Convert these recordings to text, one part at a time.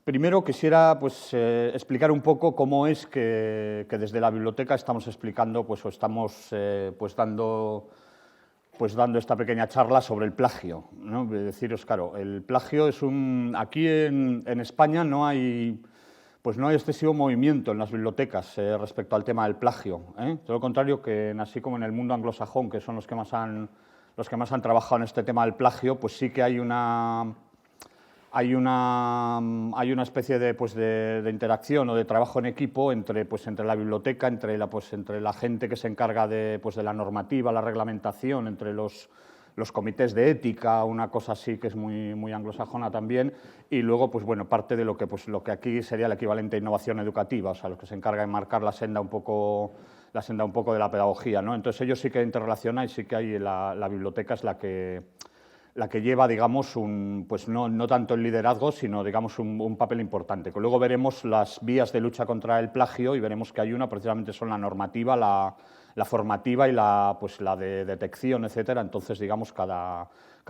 Primero quisiera pues, explicar un poco cómo es que desde la biblioteca estamos explicando pues, o estamos dando esta pequeña charla sobre el plagio, ¿no? Deciros, claro, el plagio es aquí en España no hay excesivo movimiento en las bibliotecas respecto al tema del plagio, ¿eh? Todo lo contrario que así como en el mundo anglosajón, que son los que más han trabajado en este tema del plagio, pues sí que hay una especie de interacción o de trabajo en equipo entre la biblioteca, entre la gente que se encarga de la normativa, la reglamentación, entre los comités de ética, una cosa así que es muy anglosajona también, y luego parte de lo que aquí sería el equivalente a innovación educativa, o sea, los que se encargan de marcar la senda un poco de la pedagogía, ¿no? Entonces ellos sí que interrelacionan y sí que hay la biblioteca es la que lleva, digamos, no tanto el liderazgo, sino, digamos, un papel importante. Que luego veremos las vías de lucha contra el plagio y veremos que hay una, precisamente son la normativa, la formativa y la de detección, etcétera. Entonces, digamos, cada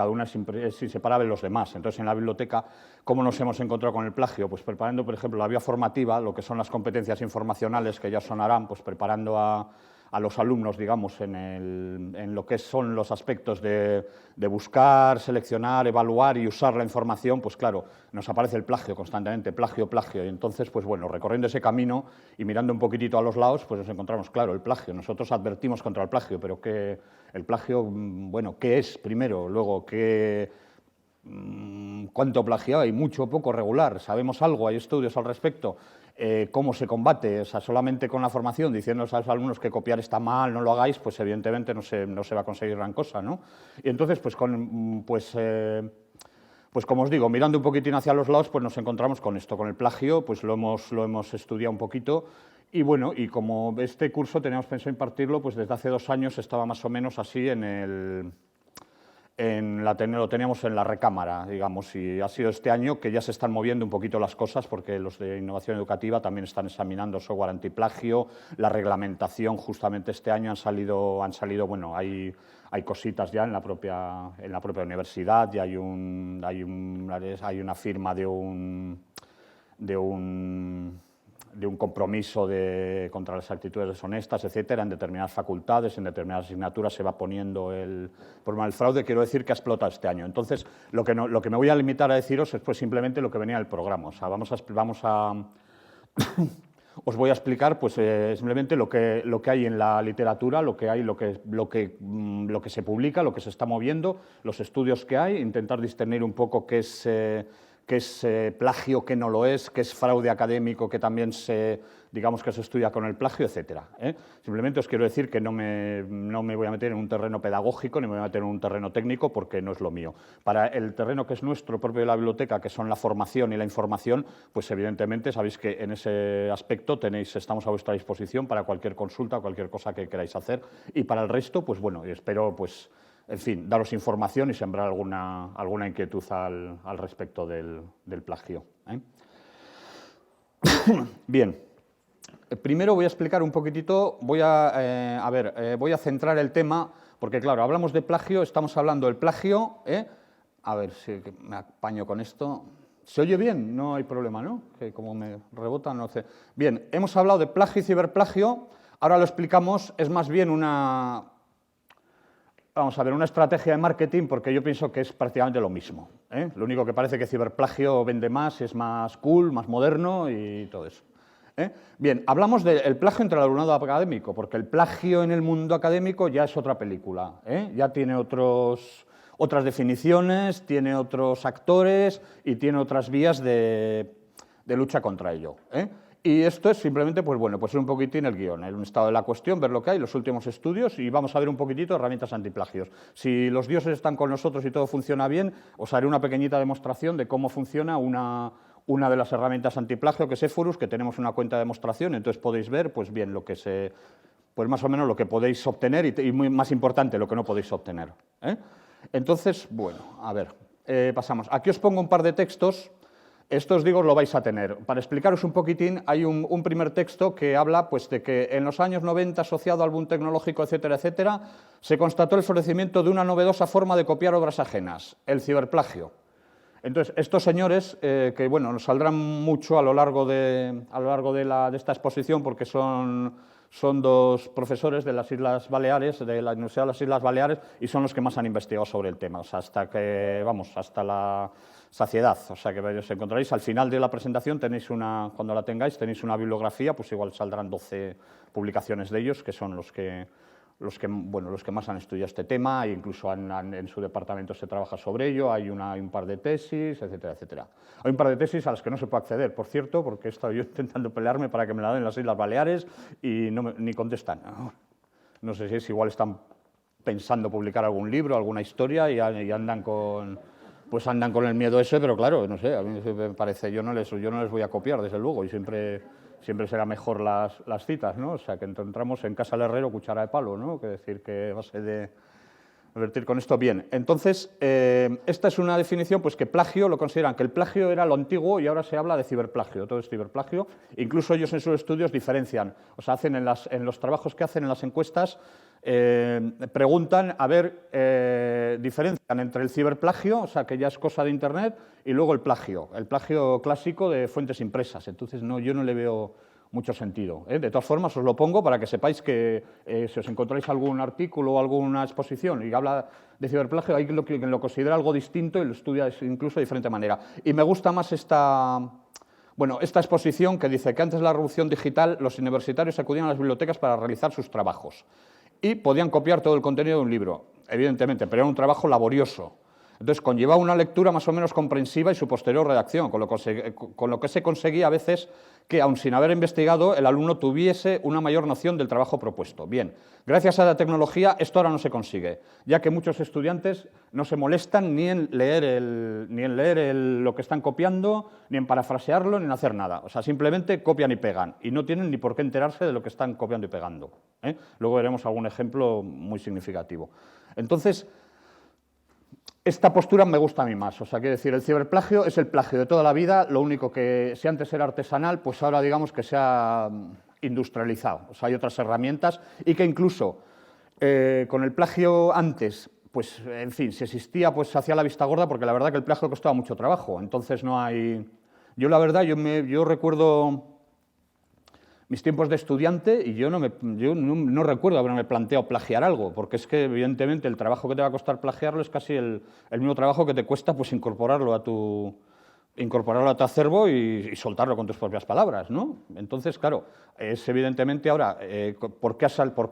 una es inseparable de los demás. Entonces, en la biblioteca, ¿cómo nos hemos encontrado con el plagio? Pues preparando, por ejemplo, la vía formativa, lo que son las competencias informacionales, que ya sonarán, pues preparando a los alumnos, digamos, en lo que son los aspectos de buscar, seleccionar, evaluar y usar la información, pues claro, nos aparece el plagio constantemente, plagio, y entonces, pues bueno, recorriendo ese camino y mirando un poquitito a los lados, pues nos encontramos, claro, el plagio. Nosotros advertimos contra el plagio, pero el plagio, bueno, ¿qué es primero? Luego, ¿cuánto plagiado hay? ¿Mucho, poco, regular? ¿Sabemos algo? ¿Hay estudios al respecto? ¿Cómo se combate? O sea, solamente con la formación, diciéndoles a los alumnos que copiar está mal, no lo hagáis, pues evidentemente no se va a conseguir gran cosa, ¿no? Y entonces, como os digo, mirando un poquitín hacia los lados, pues nos encontramos con esto, con el plagio, pues lo hemos estudiado un poquito. Y bueno, y como este curso teníamos pensado impartirlo, pues desde hace 2 años estaba más o menos así lo teníamos en la recámara, digamos, y ha sido este año que ya se están moviendo un poquito las cosas porque los de innovación educativa también están examinando software antiplagio, la reglamentación justamente este año han salido bueno, hay cositas ya en la propia universidad, ya hay una firma de un compromiso contra las actitudes deshonestas, etcétera, en determinadas facultades, en determinadas asignaturas se va poniendo el problema del fraude. Quiero decir que ha explotado este año. Entonces, lo que me voy a limitar a deciros es pues simplemente lo que venía del programa. O sea, os voy a explicar pues, simplemente lo que hay en la literatura, lo que se publica, lo que se está moviendo, los estudios que hay, intentar discernir un poco qué es plagio, qué no lo es, qué es fraude académico, que también digamos que se estudia con el plagio, etcétera, ¿eh? Simplemente os quiero decir que no me voy a meter en un terreno pedagógico, ni me voy a meter en un terreno técnico, porque no es lo mío. Para el terreno que es nuestro propio de la biblioteca, que son la formación y la información, pues evidentemente sabéis que en ese aspecto estamos a vuestra disposición para cualquier consulta, cualquier cosa que queráis hacer, y para el resto, pues bueno, espero pues en fin, daros información y sembrar alguna inquietud al respecto del plagio, ¿eh? Bien, primero voy a explicar un poquitito, voy a centrar el tema, porque claro, hablamos de plagio, estamos hablando del plagio, a ver si me apaño con esto. ¿Se oye bien? No hay problema, ¿no? Que como me rebota, no sé. Bien, hemos hablado de plagio y ciberplagio, ahora lo explicamos, es más bien una estrategia de marketing, porque yo pienso que es prácticamente lo mismo, ¿eh? Lo único que parece que ciberplagio vende más, es más cool, más moderno y todo eso, ¿eh? Bien, hablamos del plagio entre el alumnado académico, porque el plagio en el mundo académico ya es otra película, ¿eh? Ya tiene otras definiciones, tiene otros actores y tiene otras vías de lucha contra ello, ¿eh? Y esto es simplemente, pues bueno, pues un poquitín el guión, un estado de la cuestión, ver lo que hay, los últimos estudios y vamos a ver un poquitito herramientas antiplagios. Si los dioses están con nosotros y todo funciona bien, os haré una pequeñita demostración de cómo funciona una de las herramientas antiplagio, que es Eforus, que tenemos una cuenta de demostración, entonces podéis ver, pues bien, pues más o menos lo que podéis obtener y más importante, lo que no podéis obtener, ¿eh? Entonces, bueno, a ver, pasamos. Aquí os pongo un par de textos. Esto os digo, lo vais a tener. Para explicaros un poquitín, hay un primer texto que habla pues, de que en los años 90, asociado al boom tecnológico, etcétera, etcétera, se constató el florecimiento de una novedosa forma de copiar obras ajenas, el ciberplagio. Entonces, estos señores, que bueno, nos saldrán mucho a lo largo de esta exposición, porque son dos profesores de las Islas Baleares, de la Universidad de las Islas Baleares, y son los que más han investigado sobre el tema, o sea, hasta la saciedad. O sea, que os encontraréis al final de la presentación, cuando la tengáis, tenéis una bibliografía, pues igual saldrán 12 publicaciones de ellos, que son los que más han estudiado este tema, e incluso en su departamento se trabaja sobre ello, hay un par de tesis, etcétera, etcétera. Hay un par de tesis a las que no se puede acceder, por cierto, porque he estado yo intentando pelearme para que me la den las Islas Baleares y ni contestan. No sé si igual están pensando publicar algún libro, alguna historia y andan con el miedo ese, pero claro, no sé, a mí me parece, yo no les voy a copiar, desde luego, y siempre será mejor las citas, ¿no? O sea, que entramos en casa del herrero, cuchara de palo, ¿no? Que decir que base de advertir con esto. Bien, entonces, esta es una definición pues que plagio, lo consideran que el plagio era lo antiguo y ahora se habla de ciberplagio, todo es ciberplagio. Incluso ellos en sus estudios diferencian, o sea, hacen en los trabajos que hacen en las encuestas, preguntan, a ver, diferencian entre el ciberplagio, o sea, que ya es cosa de Internet, y luego el plagio clásico de fuentes impresas. Entonces, yo no le veo mucho sentido. De todas formas, os lo pongo para que sepáis que si os encontráis algún artículo o alguna exposición y habla de ciberplagio, hay quien lo considera algo distinto y lo estudia incluso de diferente manera. Y me gusta más esta exposición que dice que antes de la revolución digital los universitarios acudían a las bibliotecas para realizar sus trabajos y podían copiar todo el contenido de un libro, evidentemente, pero era un trabajo laborioso. Entonces, conllevaba una lectura más o menos comprensiva y su posterior redacción, con lo que se conseguía a veces que, aun sin haber investigado, el alumno tuviese una mayor noción del trabajo propuesto. Bien, gracias a la tecnología esto ahora no se consigue, ya que muchos estudiantes no se molestan ni en leer lo que están copiando, ni en parafrasearlo, ni en hacer nada. O sea, simplemente copian y pegan, y no tienen ni por qué enterarse de lo que están copiando y pegando. Luego veremos algún ejemplo muy significativo. Entonces, esta postura me gusta a mí más, o sea, quiero decir, el ciberplagio es el plagio de toda la vida, lo único que si antes era artesanal, pues ahora digamos que se ha industrializado, o sea, hay otras herramientas y que incluso con el plagio antes, pues en fin, si existía, pues se hacía la vista gorda porque la verdad que el plagio costaba mucho trabajo, entonces no hay... Yo la verdad, yo recuerdo mis tiempos de estudiante y yo no recuerdo haberme planteado plagiar algo, porque es que evidentemente el trabajo que te va a costar plagiarlo es casi el mismo trabajo que te cuesta pues incorporarlo a tu acervo y soltarlo con tus propias palabras, ¿no? Entonces, claro, es evidentemente ahora, ¿por qué ha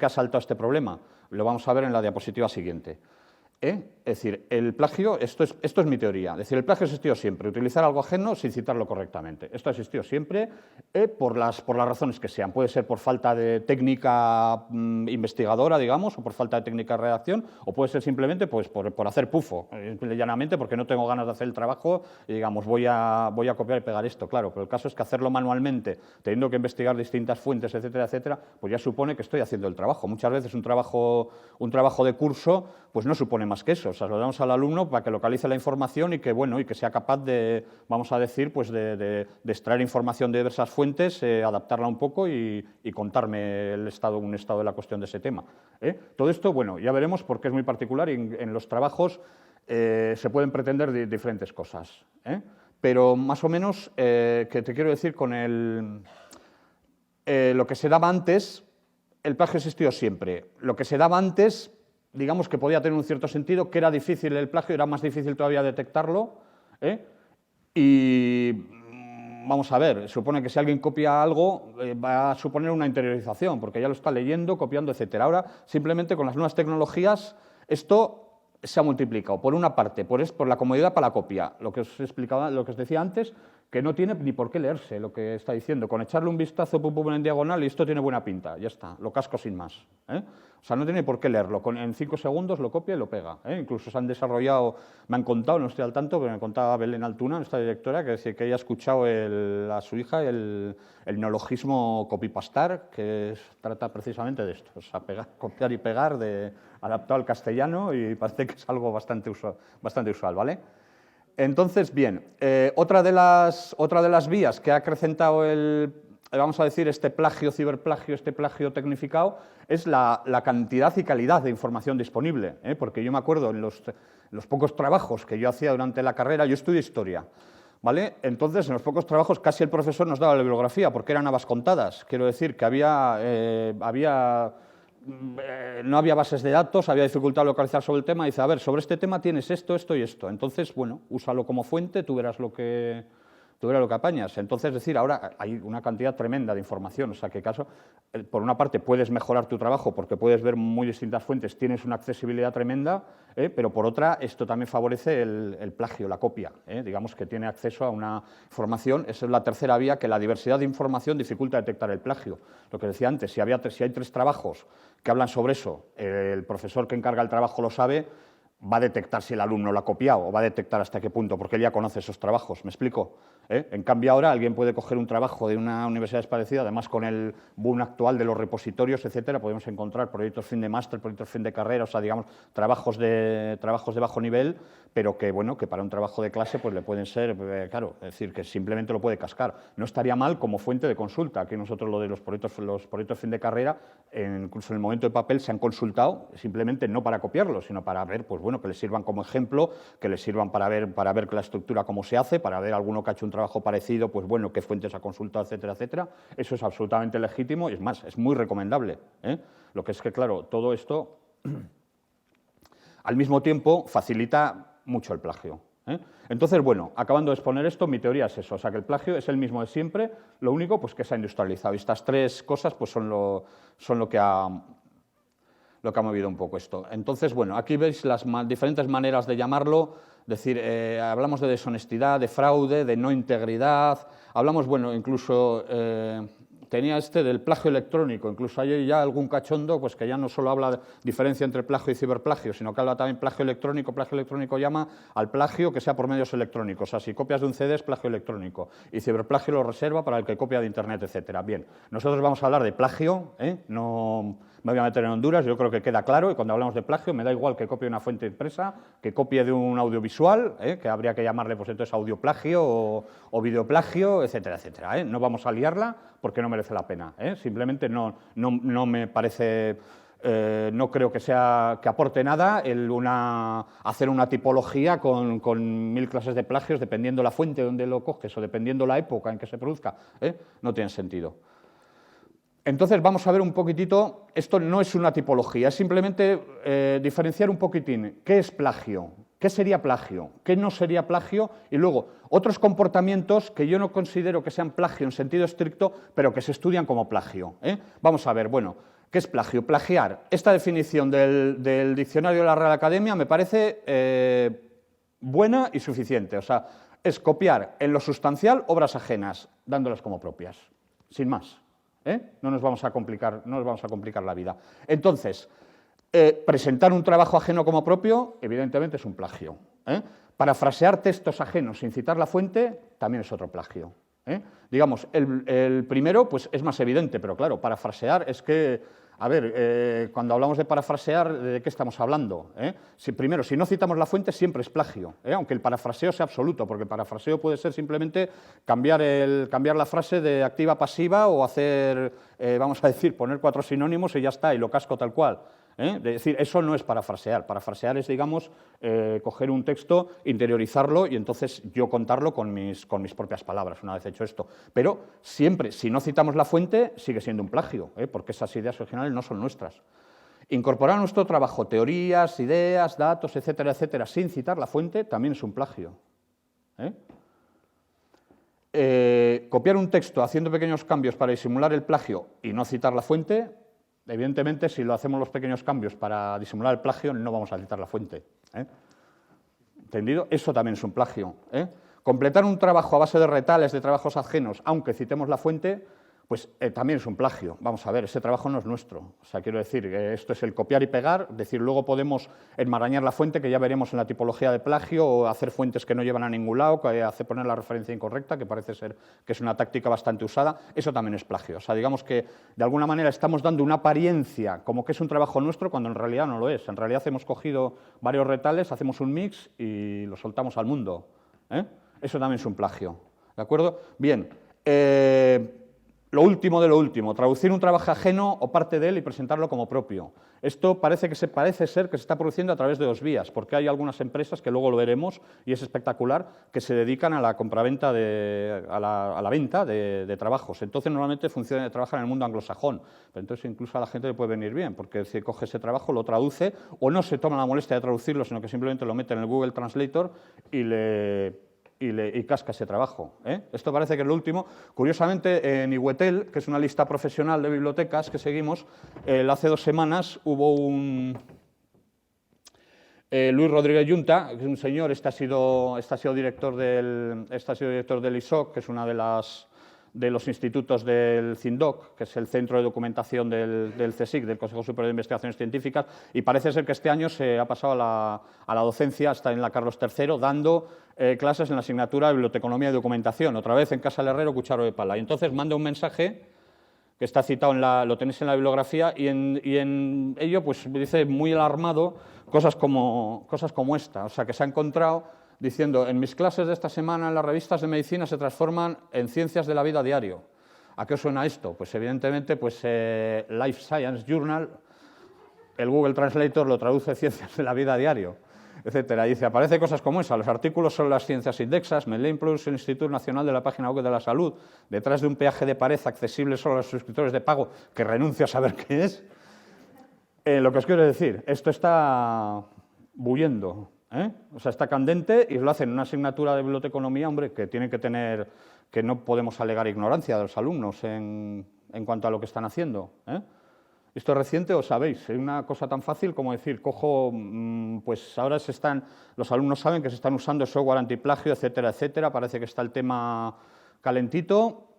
saltado este problema? Lo vamos a ver en la diapositiva siguiente. Es decir, el plagio, esto es mi teoría, es decir, el plagio ha existido siempre, utilizar algo ajeno sin citarlo correctamente. Esto ha existido siempre por las razones que sean. Puede ser por falta de técnica investigadora, digamos, o por falta de técnica de redacción, o puede ser simplemente pues, por hacer pufo, llanamente porque no tengo ganas de hacer el trabajo y, digamos, voy a copiar y pegar esto, claro, pero el caso es que hacerlo manualmente, teniendo que investigar distintas fuentes, etcétera, etcétera, pues ya supone que estoy haciendo el trabajo. Muchas veces un trabajo de curso pues no supone más que eso, o sea, lo damos al alumno para que localice la información y que, bueno, y que sea capaz de, vamos a decir, pues de extraer información de diversas fuentes, adaptarla un poco y contarme un estado de la cuestión de ese tema. Todo esto, bueno, ya veremos porque es muy particular y en los trabajos se pueden pretender diferentes cosas. Pero más o menos, que te quiero decir, con lo que se daba antes, el plagio ha existido siempre. Lo que se daba antes, digamos que podía tener un cierto sentido, que era difícil el plagio, era más difícil todavía detectarlo, y vamos a ver, supone que si alguien copia algo va a suponer una interiorización, porque ya lo está leyendo, copiando, etcétera. Ahora, simplemente con las nuevas tecnologías, esto se ha multiplicado. Por una parte, por la comodidad para la copia, lo que os explicaba, lo que os decía antes, que no tiene ni por qué leerse lo que está diciendo. Con echarle un vistazo en diagonal y esto tiene buena pinta, ya está, lo casco sin más. O sea, no tiene por qué leerlo, en 5 segundos lo copia y lo pega. Incluso se han desarrollado, me han contado, no estoy al tanto, pero me contaba Belén Altuna, nuestra directora, que decía que ella ha escuchado a su hija el neologismo copypastar, que trata precisamente de esto, o sea, copiar y pegar, adaptado al castellano, y parece que es algo bastante usual, ¿vale? Entonces, bien, otra de las vías que ha acrecentado vamos a decir, este plagio, ciberplagio, este plagio tecnificado, es la cantidad y calidad de información disponible, porque yo me acuerdo en los pocos trabajos que yo hacía durante la carrera, yo estudié historia, ¿vale? Entonces, en los pocos trabajos casi el profesor nos daba la bibliografía, porque eran habas contadas, quiero decir que no había bases de datos, había dificultad de localizar sobre el tema, y dice, a ver, sobre este tema tienes esto, esto y esto, entonces, bueno, úsalo como fuente, tú verás lo que apañas. Entonces, es decir, ahora hay una cantidad tremenda de información, o sea, que caso, por una parte puedes mejorar tu trabajo porque puedes ver muy distintas fuentes, tienes una accesibilidad tremenda, pero por otra, esto también favorece el plagio, la copia, digamos que tiene acceso a una información, esa es la tercera vía, que la diversidad de información dificulta detectar el plagio. Lo que decía antes, si hay 3 trabajos que hablan sobre eso, el profesor que encarga el trabajo lo sabe, va a detectar si el alumno lo ha copiado o va a detectar hasta qué punto, porque él ya conoce esos trabajos, ¿me explico? En cambio, ahora alguien puede coger un trabajo de una universidad desparecida, además con el boom actual de los repositorios, etcétera, podemos encontrar proyectos fin de máster, proyectos fin de carrera, o sea, digamos, trabajos de bajo nivel, pero que, bueno, que para un trabajo de clase pues le pueden ser, claro, es decir, que simplemente lo puede cascar. No estaría mal como fuente de consulta. Aquí nosotros lo de los proyectos fin de carrera, incluso en el momento de papel, se han consultado simplemente no para copiarlos, sino para ver, pues bueno, que les sirvan como ejemplo, que les sirvan para ver la estructura cómo se hace, para ver alguno que ha hecho un trabajo parecido, pues bueno, qué fuentes ha consultado, etcétera, etcétera. Eso es absolutamente legítimo y es más, es muy recomendable. Lo que es que, claro, todo esto al mismo tiempo facilita mucho el plagio. Entonces, bueno, acabando de exponer esto, mi teoría es eso, o sea, que el plagio es el mismo de siempre, lo único pues, que se ha industrializado. Y estas 3 cosas pues, son lo que ha movido un poco esto. Entonces, bueno, aquí veis las diferentes maneras de llamarlo, es decir, hablamos de deshonestidad, de fraude, de no integridad, hablamos, bueno, incluso tenía del plagio electrónico, incluso hay ya algún cachondo pues que ya no solo habla de diferencia entre plagio y ciberplagio, sino que habla también plagio electrónico llama al plagio que sea por medios electrónicos, o sea, si copias de un CD es plagio electrónico, y ciberplagio lo reserva para el que copia de internet, etcétera. Bien, nosotros vamos a hablar de plagio, no me voy a meter en Honduras, yo creo que queda claro, y cuando hablamos de plagio me da igual que copie una fuente impresa, que copie de un audiovisual, que habría que llamarle pues entonces audioplagio o videoplagio, etcétera, etcétera. No vamos a liarla porque no merece la pena, simplemente no me parece, no creo que aporte nada hacer una tipología con 1000 clases de plagios, dependiendo la fuente donde lo coges o dependiendo la época en que se produzca, no tiene sentido. Entonces vamos a ver un poquitito, esto no es una tipología, es simplemente diferenciar un poquitín qué es plagio, qué sería plagio, qué no sería plagio, y luego otros comportamientos que yo no considero que sean plagio en sentido estricto, pero que se estudian como plagio. Vamos a ver, bueno, ¿qué es plagio? Plagiar. Esta definición del diccionario de la Real Academia me parece buena y suficiente, o sea, es copiar en lo sustancial obras ajenas, dándolas como propias, sin más. No nos vamos a complicar la vida. Entonces, presentar un trabajo ajeno como propio, evidentemente es un plagio. Parafrasear textos ajenos sin citar la fuente, también es otro plagio. Digamos, el primero pues, es más evidente, pero claro, parafrasear es que, a ver, cuando hablamos de parafrasear, ¿de qué estamos hablando? Primero, si no citamos la fuente, siempre es plagio, aunque el parafraseo sea absoluto, porque el parafraseo puede ser simplemente cambiar la frase de activa a pasiva o hacer, vamos a decir, poner 4 sinónimos y ya está, y lo casco tal cual. Es decir, eso no es parafrasear. Parafrasear es, digamos, coger un texto, interiorizarlo y entonces yo contarlo con mis propias palabras, una vez hecho esto. Pero siempre, si no citamos la fuente, sigue siendo un plagio, porque esas ideas originales no son nuestras. Incorporar a nuestro trabajo teorías, ideas, datos, etcétera, etcétera, sin citar la fuente, también es un plagio. Copiar un texto haciendo pequeños cambios para disimular el plagio y no citar la fuente, evidentemente, si lo hacemos los pequeños cambios para disimular el plagio, no vamos a citar la fuente. ¿Entendido? Eso también es un plagio. Completar un trabajo a base de retales de trabajos ajenos, aunque citemos la fuente, pues también es un plagio. Vamos a ver, ese trabajo no es nuestro. O sea, quiero decir, esto es el copiar y pegar, es decir, luego podemos enmarañar la fuente, que ya veremos en la tipología de plagio, o hacer fuentes que no llevan a ningún lado, que hace poner la referencia incorrecta, que parece ser que es una táctica bastante usada. Eso también es plagio. O sea, digamos que de alguna manera estamos dando una apariencia como que es un trabajo nuestro, cuando en realidad no lo es. En realidad hemos cogido varios retales, hacemos un mix y lo soltamos al mundo. Eso también es un plagio. ¿De acuerdo? Bien. Lo último de lo último, traducir un trabajo ajeno o parte de él y presentarlo como propio. Esto parece ser que se está produciendo a través de dos vías, porque hay algunas empresas, que luego lo veremos, y es espectacular, que se dedican a la compraventa, a la venta de trabajos. Entonces, normalmente trabajan en el mundo anglosajón, pero entonces incluso a la gente le puede venir bien, porque se coge ese trabajo, lo traduce, o no se toma la molestia de traducirlo, sino que simplemente lo mete en el Google Translator y casca ese trabajo. Esto parece que es lo último. Curiosamente, en Iwetel, que es una lista profesional de bibliotecas que seguimos, hace 2 semanas hubo un Luis Rodríguez Yunta, que es un señor, este ha sido director del ISOC, que es una de los institutos del CINDOC, que es el Centro de Documentación del CSIC, del Consejo Superior de Investigaciones Científicas, y parece ser que este año se ha pasado a la docencia, está en la Carlos III, dando clases en la asignatura de Biblioteconomía y Documentación, otra vez en Casa del Herrero, Cucharo de Pala. Y entonces manda un mensaje que está citado, lo tenéis en la bibliografía, y en ello pues dice muy alarmado cosas como esta, o sea, que se ha encontrado diciendo: en mis clases de esta semana las revistas de medicina se transforman en ciencias de la vida diario. ¿A qué os suena esto? Pues evidentemente Life Science Journal, el Google Translator lo traduce ciencias de la vida diario, etcétera. Dice, aparece cosas como esa: los artículos son las ciencias indexas, Medellín Plus, el Instituto Nacional de la Página Web de la Salud, detrás de un peaje de pared accesible solo a los suscriptores de pago, que renuncio a saber qué es. Lo que os quiero decir, esto está bulliendo, o sea, está candente, y lo hacen en una asignatura de biblioteconomía, hombre, que no podemos alegar ignorancia de los alumnos en cuanto a lo que están haciendo. ¿Esto es reciente o sabéis? Es una cosa tan fácil como decir, pues ahora los alumnos saben que se están usando software antiplagio, etcétera, etcétera, parece que está el tema calentito,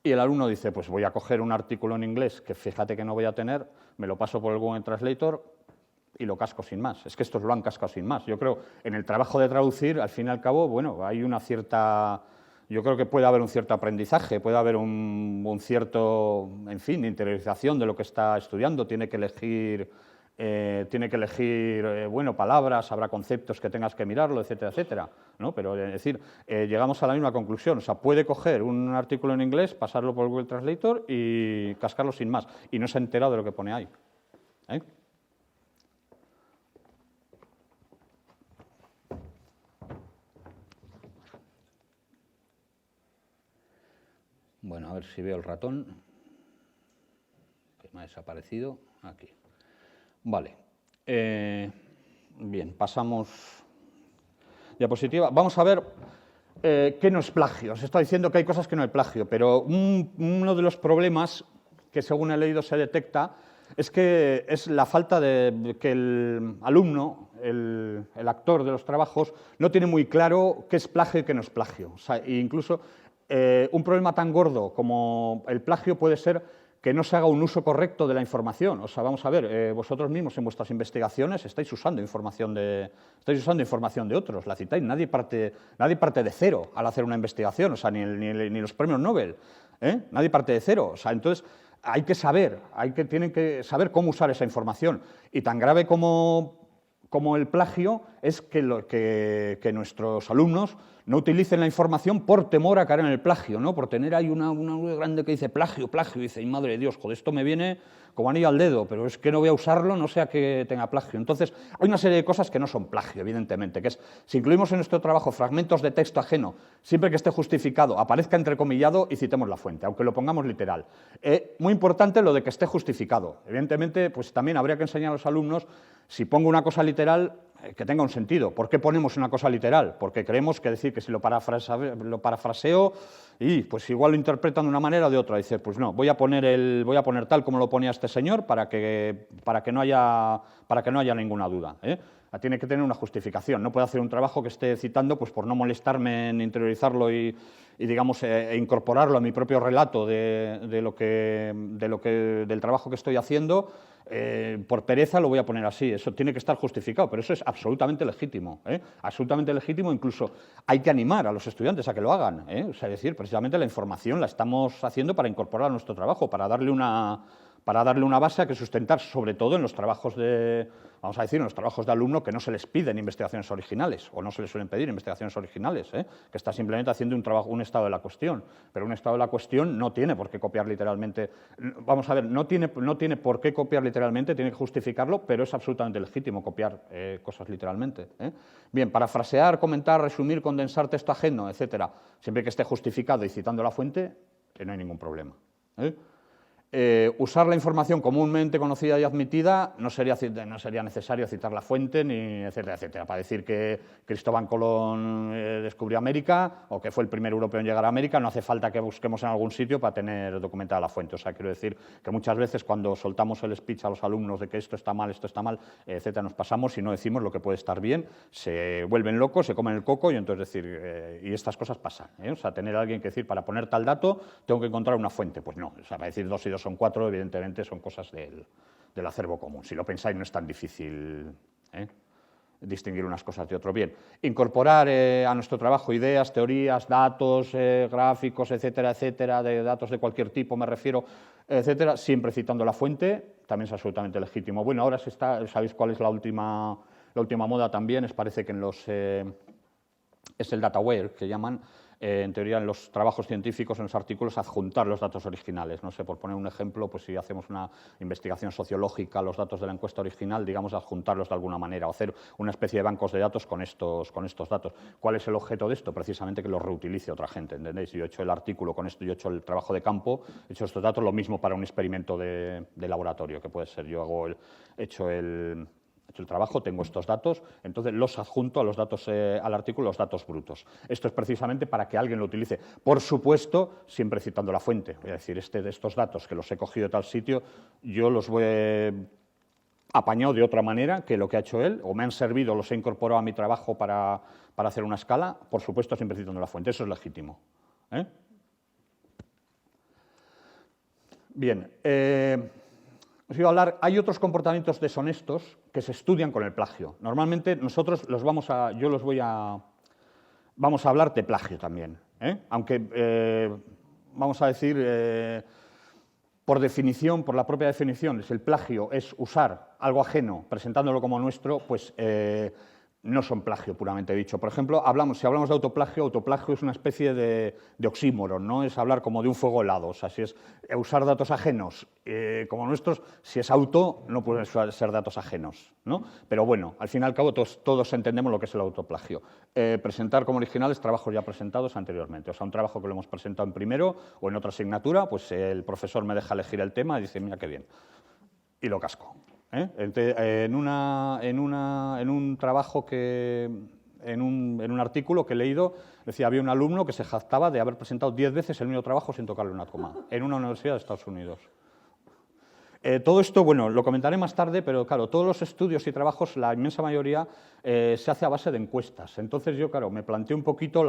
y el alumno dice, pues voy a coger un artículo en inglés que fíjate que no voy a tener, me lo paso por el Google Translator y lo casco sin más. Es que estos lo han cascado sin más. Yo creo, en el trabajo de traducir, al fin y al cabo, bueno, hay una cierta... Yo creo que puede haber un cierto aprendizaje, puede haber un cierto, en fin, interiorización de lo que está estudiando, tiene que elegir, bueno, palabras, habrá conceptos que tengas que mirarlo, etcétera, etcétera, ¿no? Pero es decir, llegamos a la misma conclusión, o sea, puede coger un artículo en inglés, pasarlo por Google Translator y cascarlo sin más, y no se ha enterado de lo que pone ahí. Bueno, a ver si veo el ratón, que me ha desaparecido, aquí. Vale, bien, pasamos diapositiva. Vamos a ver qué no es plagio. Se está diciendo que hay cosas que no es plagio, pero uno de los problemas que, según he leído, se detecta es que es la falta de que el alumno, el actor de los trabajos, no tiene muy claro qué es plagio y qué no es plagio. O sea, incluso un problema tan gordo como el plagio puede ser que no se haga un uso correcto de la información. O sea, vamos a ver, vosotros mismos en vuestras investigaciones estáis usando información de otros, la citáis, nadie parte de cero al hacer una investigación, o sea, ni los premios Nobel, nadie parte de cero. O sea, entonces tienen que saber cómo usar esa información. Y tan grave como el plagio es que nuestros alumnos no utilicen la información por temor a caer en el plagio, ¿no? Por tener ahí una grande que dice plagio, y dice, madre de Dios, joder, esto me viene como anillo al dedo, pero es que no voy a usarlo, no sea que tenga plagio. Entonces, hay una serie de cosas que no son plagio, evidentemente, que es, si incluimos en nuestro trabajo fragmentos de texto ajeno, siempre que esté justificado, aparezca entrecomillado y citemos la fuente, aunque lo pongamos literal. Muy importante lo de que esté justificado. Evidentemente, pues también habría que enseñar a los alumnos, si pongo una cosa literal, que tenga un sentido. ¿Por qué ponemos una cosa literal? Porque creemos que decir que si lo parafraseo, y pues igual lo interpretan de una manera o de otra. Dice, pues no, voy a poner tal como lo ponía este señor para que no haya ninguna duda. Tiene que tener una justificación. No puedo hacer un trabajo que esté citando pues por no molestarme en interiorizarlo y digamos, incorporarlo a mi propio relato del trabajo que estoy haciendo. Por pereza lo voy a poner así, eso tiene que estar justificado, pero eso es absolutamente legítimo, absolutamente legítimo. Incluso hay que animar a los estudiantes a que lo hagan, o sea, es decir, precisamente la información la estamos haciendo para incorporarla a nuestro trabajo, para darle una para darle una base a que sustentar, sobre todo en los trabajos de, vamos a decir, en los trabajos de alumno que no se les piden investigaciones originales, o no se les suelen pedir investigaciones originales, que está simplemente haciendo un estado de la cuestión, pero un estado de la cuestión no tiene por qué copiar literalmente, vamos a ver, no tiene por qué copiar literalmente, tiene que justificarlo, pero es absolutamente legítimo copiar cosas literalmente. Bien, parafrasear, comentar, resumir, condensar texto ajeno, etcétera, siempre que esté justificado y citando la fuente, no hay ningún problema. Usar la información comúnmente conocida y admitida no sería necesario citar la fuente, ni etcétera, etcétera, para decir que Cristóbal Colón descubrió América o que fue el primer europeo en llegar a América, no hace falta que busquemos en algún sitio para tener documentada la fuente. O sea, quiero decir que muchas veces cuando soltamos el speech a los alumnos de que esto está mal, etcétera, nos pasamos y no decimos lo que puede estar bien, se vuelven locos, se comen el coco y entonces decir, y estas cosas pasan. O sea, tener a alguien que decir, para poner tal dato tengo que encontrar una fuente, pues no, o sea, para decir 2 y 2 son 4, evidentemente son cosas del acervo común. Si lo pensáis, no es tan difícil distinguir unas cosas de otro. Bien, incorporar a nuestro trabajo ideas, teorías, datos, gráficos, etcétera, etcétera, de datos de cualquier tipo, me refiero, etcétera, siempre citando la fuente, también es absolutamente legítimo. Bueno, ahora ¿sabéis cuál es la última moda también? Parece que en los... es el dataware, que llaman, en teoría en los trabajos científicos, en los artículos, adjuntar los datos originales. No sé, por poner un ejemplo, pues si hacemos una investigación sociológica, los datos de la encuesta original, digamos, adjuntarlos de alguna manera, o hacer una especie de bancos de datos con estos datos. ¿Cuál es el objeto de esto? Precisamente que los reutilice otra gente, ¿entendéis? Yo he hecho el artículo con esto, yo he hecho el trabajo de campo, he hecho estos datos, lo mismo para un experimento de laboratorio, que puede ser, yo he hecho el trabajo, tengo estos datos, entonces los adjunto a los datos, al artículo, los datos brutos. Esto es precisamente para que alguien lo utilice. Por supuesto, siempre citando la fuente. Es decir, de estos datos que los he cogido de tal sitio, yo los voy apañado de otra manera que lo que ha hecho él, o me han servido, los he incorporado a mi trabajo para hacer una escala, por supuesto, siempre citando la fuente. Eso es legítimo. Bien. Os iba a hablar, hay otros comportamientos deshonestos que se estudian con el plagio. Normalmente nosotros vamos a hablar de plagio también, aunque vamos a decir, por definición, por la propia definición, si el plagio es usar algo ajeno presentándolo como nuestro, pues no son plagio puramente dicho. Por ejemplo, si hablamos de autoplagio es una especie de oxímoron, ¿no? Es hablar como de un fuego helado. O sea, si es usar datos ajenos como nuestros, si es auto, no pueden ser datos ajenos, ¿no? Pero bueno, al fin y al cabo todos entendemos lo que es el autoplagio. Presentar como originales trabajos ya presentados anteriormente. O sea, un trabajo que lo hemos presentado en primero o en otra asignatura, pues el profesor me deja elegir el tema y dice, mira qué bien, y lo casco. En un trabajo en un artículo que he leído, decía, había un alumno que se jactaba de haber presentado 10 veces el mismo trabajo sin tocarle una coma, en una universidad de Estados Unidos. Todo esto, bueno, lo comentaré más tarde, pero claro, todos los estudios y trabajos, la inmensa mayoría, se hace a base de encuestas. Entonces yo, claro, me planteé un poquito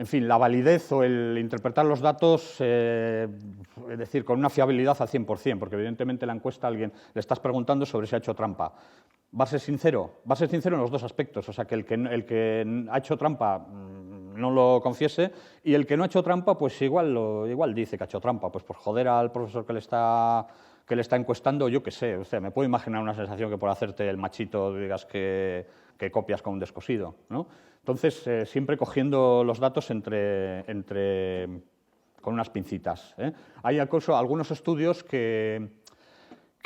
en fin, la validez o el interpretar los datos, es decir, con una fiabilidad al 100%, porque evidentemente la encuesta a alguien le estás preguntando sobre si ha hecho trampa. ¿Va a ser sincero? Va a ser sincero en los dos aspectos, o sea, que el que ha hecho trampa no lo confiese, y el que no ha hecho trampa, pues igual dice que ha hecho trampa, pues por joder al profesor que le está encuestando, yo qué sé, o sea, me puedo imaginar una sensación que por hacerte el machito digas que copias con un descosido, ¿no? Entonces, siempre cogiendo los datos con unas pincitas. Hay incluso algunos estudios que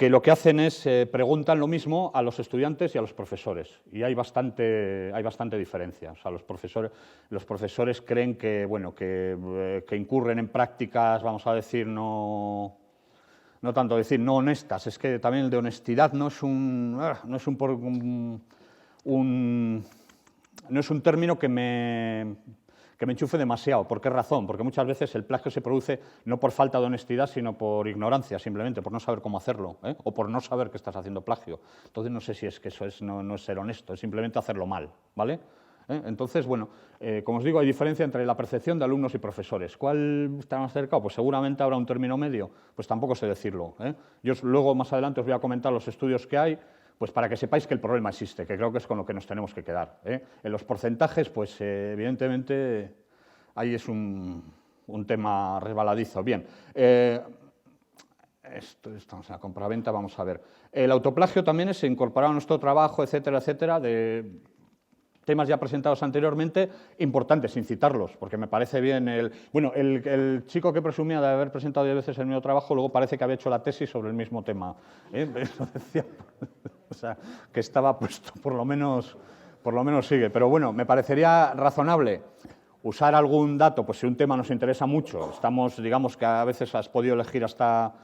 lo que hacen es preguntan lo mismo a los estudiantes y a los profesores, y hay bastante diferencia. O sea, los profesores creen que, bueno, que incurren en prácticas, vamos a decir, no tanto decir no honestas, es que también el de honestidad no es un término que me enchufe demasiado. ¿Por qué razón? Porque muchas veces el plagio se produce no por falta de honestidad, sino por ignorancia, simplemente, por no saber cómo hacerlo, o por no saber que estás haciendo plagio. Entonces no sé si es que eso no es ser honesto, es simplemente hacerlo mal, ¿vale? Entonces, bueno, como os digo, hay diferencia entre la percepción de alumnos y profesores. ¿Cuál está más cerca? Pues seguramente habrá un término medio, pues tampoco sé decirlo. Yo luego, más adelante, os voy a comentar los estudios que hay, pues para que sepáis que el problema existe, que creo que es con lo que nos tenemos que quedar. En los porcentajes, pues evidentemente, ahí es un tema resbaladizo. Bien, Estamos en la compraventa, vamos a ver. El autoplagio también es incorporar a nuestro trabajo, etcétera, etcétera, de temas ya presentados anteriormente, importantes, sin citarlos, porque me parece bien el chico que presumía de haber presentado 10 veces el mismo trabajo, luego parece que había hecho la tesis sobre el mismo tema. Eso decía, o sea, que estaba puesto, por lo menos sigue. Pero bueno, me parecería razonable usar algún dato, pues si un tema nos interesa mucho, digamos que a veces has podido elegir hasta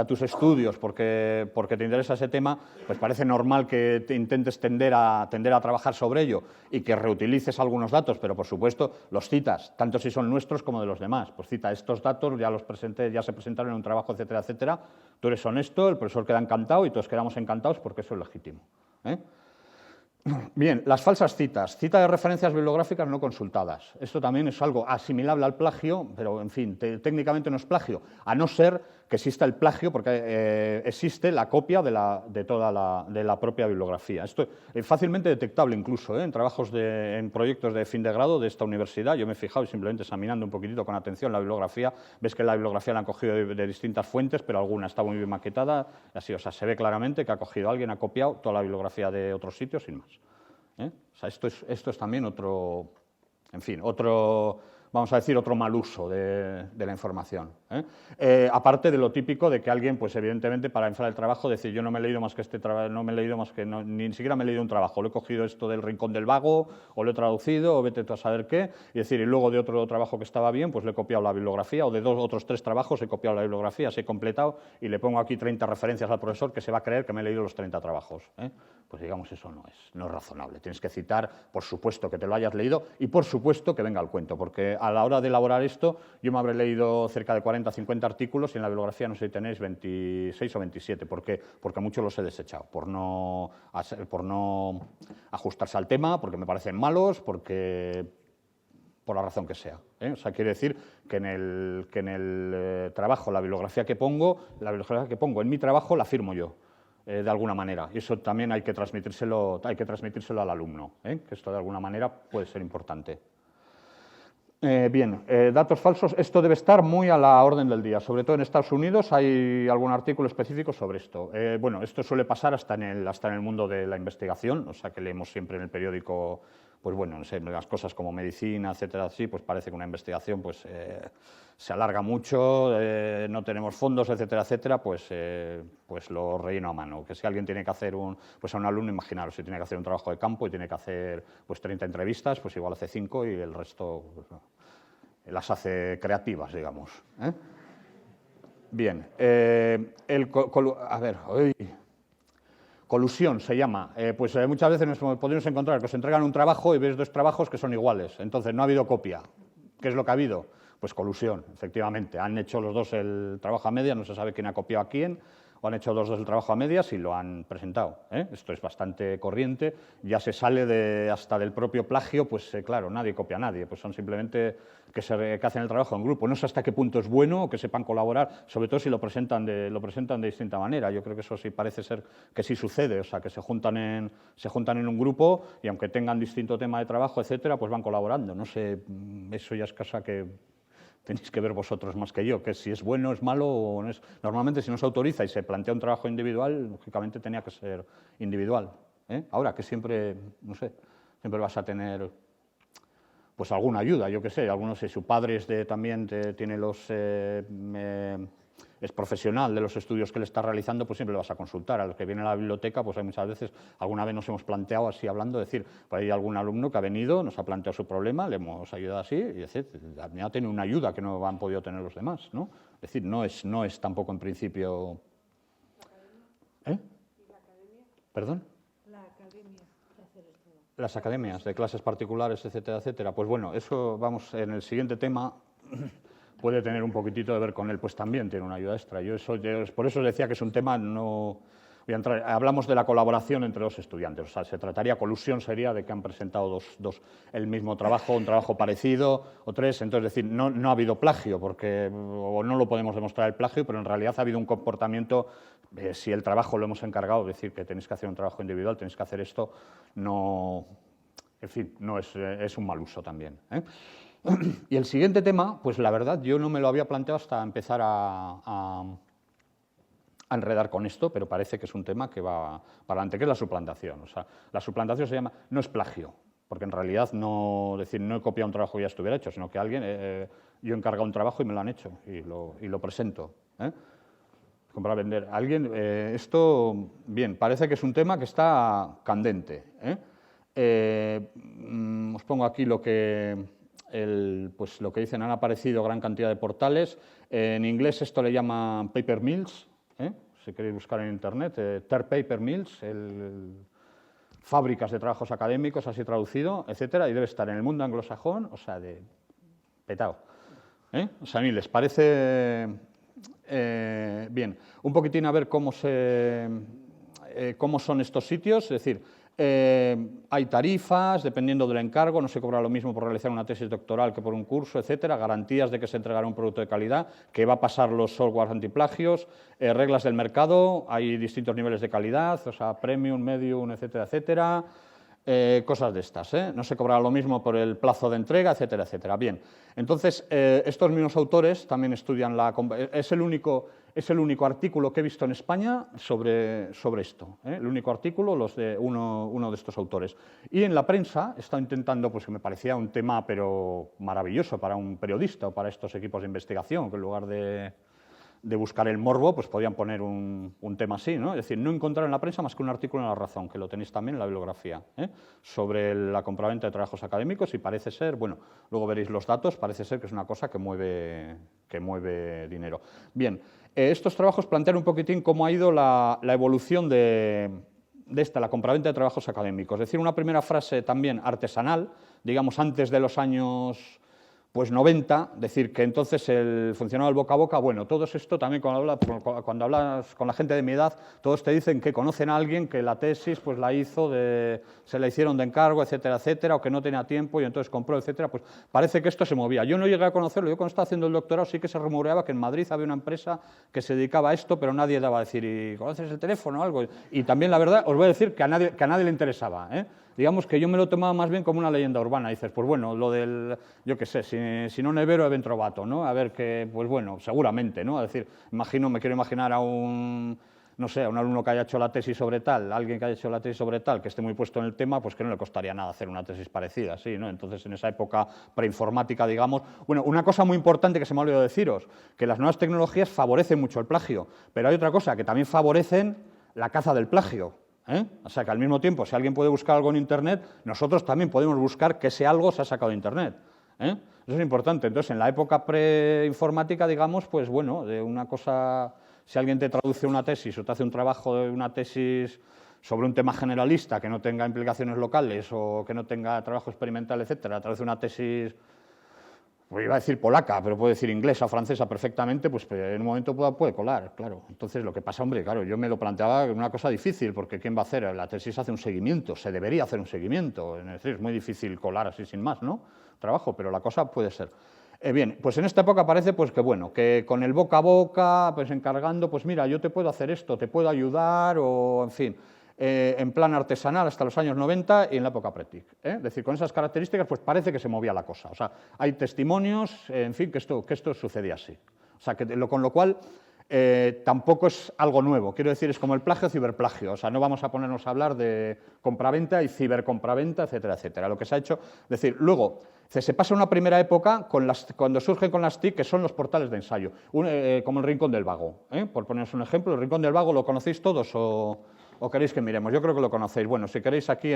tus estudios porque te interesa ese tema, pues parece normal que te intentes tender a trabajar sobre ello y que reutilices algunos datos, pero por supuesto los citas, tanto si son nuestros como de los demás. Pues cita, estos datos ya los presenté, ya se presentaron en un trabajo, etcétera, etcétera. Tú eres honesto, el profesor queda encantado y todos quedamos encantados porque eso es legítimo. Bien, las falsas citas, cita de referencias bibliográficas no consultadas. Esto también es algo asimilable al plagio, pero en fin, técnicamente no es plagio, a no ser que exista el plagio, porque existe la copia de toda la propia bibliografía. Esto es fácilmente detectable incluso en trabajos, en proyectos de fin de grado de esta universidad. Yo me he fijado simplemente examinando un poquitito con atención la bibliografía, ves que la bibliografía la han cogido de distintas fuentes, pero alguna está muy bien maquetada, así, o sea, se ve claramente que ha cogido alguien, ha copiado toda la bibliografía de otros sitios sin más. O sea, esto es también otro, en fin, vamos a decir, otro mal uso de la información. Aparte de lo típico de que alguien, pues evidentemente, para inflar el trabajo, decir, yo no me he leído más que ni siquiera me he leído un trabajo, lo he cogido esto del Rincón del Vago, o lo he traducido, o vete tú a saber qué, y decir, y luego de otro trabajo que estaba bien, pues le he copiado la bibliografía, o de otros 3 trabajos he copiado la bibliografía, se he completado, y le pongo aquí 30 referencias al profesor que se va a creer que me he leído los 30 trabajos. Pues digamos, eso no es razonable. Tienes que citar, por supuesto, que te lo hayas leído y por supuesto que venga al cuento, porque a la hora de elaborar esto yo me habré leído cerca de 40 o 50 artículos y en la bibliografía no sé si tenéis 26 o 27, porque muchos los he desechado, por no ajustarse al tema, porque me parecen malos, por la razón que sea. O sea, quiere decir que en el trabajo, la bibliografía que pongo en mi trabajo la firmo yo. De alguna manera, y eso también hay que transmitírselo al alumno, que esto de alguna manera puede ser importante. Bien, datos falsos, esto debe estar muy a la orden del día, sobre todo en Estados Unidos hay algún artículo específico sobre esto. Bueno, esto suele pasar hasta en el mundo de la investigación, o sea que leemos siempre en el periódico, pues bueno, no sé, las cosas como medicina, etcétera, así, pues parece que una investigación pues, se alarga mucho, no tenemos fondos, etcétera, etcétera, pues lo relleno a mano. Que si alguien tiene que hacer pues a un alumno, imaginaros, si tiene que hacer un trabajo de campo y tiene que hacer pues 30 entrevistas, pues igual hace 5 y el resto pues, las hace creativas, digamos. Bien, a ver, colusión se llama. Pues muchas veces nos podemos encontrar que os entregan un trabajo y ves 2 trabajos que son iguales. Entonces, no ha habido copia. ¿Qué es lo que ha habido? Pues colusión, efectivamente. Han hecho los 2 el trabajo a medias, no se sabe quién ha copiado a quién, o han hecho los 2 el trabajo a medias y lo han presentado. Esto es bastante corriente. Ya se sale hasta del propio plagio, pues claro, nadie copia a nadie. Pues son simplemente que hacen el trabajo en grupo. No sé hasta qué punto es bueno o que sepan colaborar, sobre todo si lo presentan de distinta manera. Yo creo que eso sí parece ser que sí sucede, o sea, que se juntan en un grupo y aunque tengan distinto tema de trabajo, etcétera, pues van colaborando. No sé, eso ya es cosa que tenéis que ver vosotros más que yo, que si es bueno, es malo o no es. Normalmente, si no se autoriza y se plantea un trabajo individual, lógicamente tenía que ser individual. Ahora que siempre, no sé, siempre vas a tener pues alguna ayuda, yo qué sé, algunos, si su padre también tiene es profesional de los estudios que le está realizando, pues siempre le vas a consultar. A los que viene a la biblioteca, pues hay muchas veces, alguna vez nos hemos planteado así hablando, decir, pues hay algún alumno que ha venido, nos ha planteado su problema, le hemos ayudado así, y decir, ha tenido una ayuda que no han podido tener los demás, ¿no? Es decir, no es tampoco en principio. ¿Y la academia? ¿Perdón? La academia. Las academias de clases particulares, etcétera, etcétera. Pues bueno, eso vamos en el siguiente tema. Puede tener un poquitito de ver con él, pues también tiene una ayuda extra. Por eso os decía que es un tema, no voy a entrar, hablamos de la colaboración entre 2 estudiantes, o sea, se trataría, colusión sería de que han presentado dos el mismo trabajo, un trabajo parecido, o 3, entonces decir, no ha habido plagio, o no lo podemos demostrar el plagio, pero en realidad ha habido un comportamiento, si el trabajo lo hemos encargado, decir que tenéis que hacer un trabajo individual, tenéis que hacer esto, no, en fin, no es un mal uso también. Y el siguiente tema, pues la verdad, yo no me lo había planteado hasta empezar a a enredar con esto, pero parece que es un tema que va para adelante, que es la suplantación. O sea, la suplantación se llama, no es plagio, porque en realidad no he copiado un trabajo que ya estuviera hecho, sino que alguien, yo he encargado un trabajo y me lo han hecho, y lo presento. Comprar, vender. Alguien, esto, bien, parece que es un tema que está candente. Os pongo aquí lo que dicen, han aparecido gran cantidad de portales. En inglés esto le llaman paper mills, si queréis buscar en internet, third paper mills, fábricas de trabajos académicos, así traducido, etcétera, y debe estar en el mundo anglosajón, o sea, de petado. O sea, a mí les parece bien, un poquitín a ver cómo son estos sitios, es decir, hay tarifas, dependiendo del encargo, no se cobra lo mismo por realizar una tesis doctoral que por un curso, etcétera, garantías de que se entregará un producto de calidad, que va a pasar los softwares antiplagios, reglas del mercado, hay distintos niveles de calidad, o sea, premium, medium, etcétera, etcétera, cosas de estas, no se cobrará lo mismo por el plazo de entrega, etcétera, etcétera. Bien, entonces, estos mismos autores también estudian es el único artículo que he visto en España sobre esto, el único artículo, uno de estos autores. Y en la prensa he estado intentando, pues que me parecía un tema pero maravilloso para un periodista o para estos equipos de investigación, que en lugar de buscar el morbo, pues podían poner un tema así, ¿no? Es decir, no encontrar en la prensa más que un artículo en La Razón, que lo tenéis también en la bibliografía, sobre la compraventa de trabajos académicos, y parece ser, bueno, luego veréis los datos, parece ser que es una cosa que mueve dinero. Bien, estos trabajos plantean un poquitín cómo ha ido la evolución de la compraventa de trabajos académicos. Es decir, una primera frase también artesanal, digamos antes de los años pues 90, decir que entonces funcionaba el boca a boca. Bueno, todo esto también cuando hablas con la gente de mi edad, todos te dicen que conocen a alguien que la tesis pues la hizo, se la hicieron de encargo, etcétera, etcétera, o que no tenía tiempo y entonces compró, etcétera. Pues parece que esto se movía. Yo no llegué a conocerlo, yo cuando estaba haciendo el doctorado sí que se rumoreaba que en Madrid había una empresa que se dedicaba a esto, pero nadie daba a decir, ¿y conoces el teléfono o algo? Y también la verdad, os voy a decir que a nadie le interesaba, Digamos que yo me lo tomaba más bien como una leyenda urbana. Dices, pues bueno, lo del, yo qué sé, si no nevero, he ben trovato, ¿no? A ver que, pues bueno, seguramente, ¿no? Es decir, me quiero imaginar a un alumno que haya hecho la tesis sobre tal, alguien que haya hecho la tesis sobre tal, que esté muy puesto en el tema, pues que no le costaría nada hacer una tesis parecida, ¿sí? ¿No? Entonces, en esa época preinformática, digamos, bueno, una cosa muy importante que se me ha olvidado deciros, que las nuevas tecnologías favorecen mucho el plagio, pero hay otra cosa, que también favorecen la caza del plagio. O sea que al mismo tiempo, si alguien puede buscar algo en Internet, nosotros también podemos buscar que ese algo se ha sacado de Internet. Eso es importante. Entonces, en la época preinformática, digamos, pues bueno, de una cosa, si alguien te traduce una tesis o te hace un trabajo de una tesis sobre un tema generalista que no tenga implicaciones locales o que no tenga trabajo experimental, etcétera, traduce una tesis, pues iba a decir polaca, pero puede decir inglesa o francesa perfectamente, pues en un momento puede colar, claro. Entonces, lo que pasa, hombre, claro, yo me lo planteaba una cosa difícil, porque ¿quién va a hacer? La tesis hace un seguimiento, se debería hacer un seguimiento, es decir, es muy difícil colar así sin más, ¿no? Trabajo, pero la cosa puede ser. Bien, pues en esta época parece pues que bueno, que con el boca a boca, pues encargando, pues mira, yo te puedo hacer esto, te puedo ayudar, o en fin, en plan artesanal hasta los años 90 y en la época pre-TIC. Es decir, con esas características pues parece que se movía la cosa. O sea, hay testimonios, en fin, que esto sucedía así. O sea, con lo cual tampoco es algo nuevo. Quiero decir, es como el plagio o ciberplagio. O sea, no vamos a ponernos a hablar de compraventa y cibercompraventa, etcétera, etcétera. Lo que se ha hecho, es decir, luego se pasa una primera época cuando surgen con las TIC, que son los portales de ensayo, como el Rincón del Vago. Por poneros un ejemplo, el Rincón del Vago, ¿lo conocéis todos o queréis que miremos? Yo creo que lo conocéis. Bueno, si queréis aquí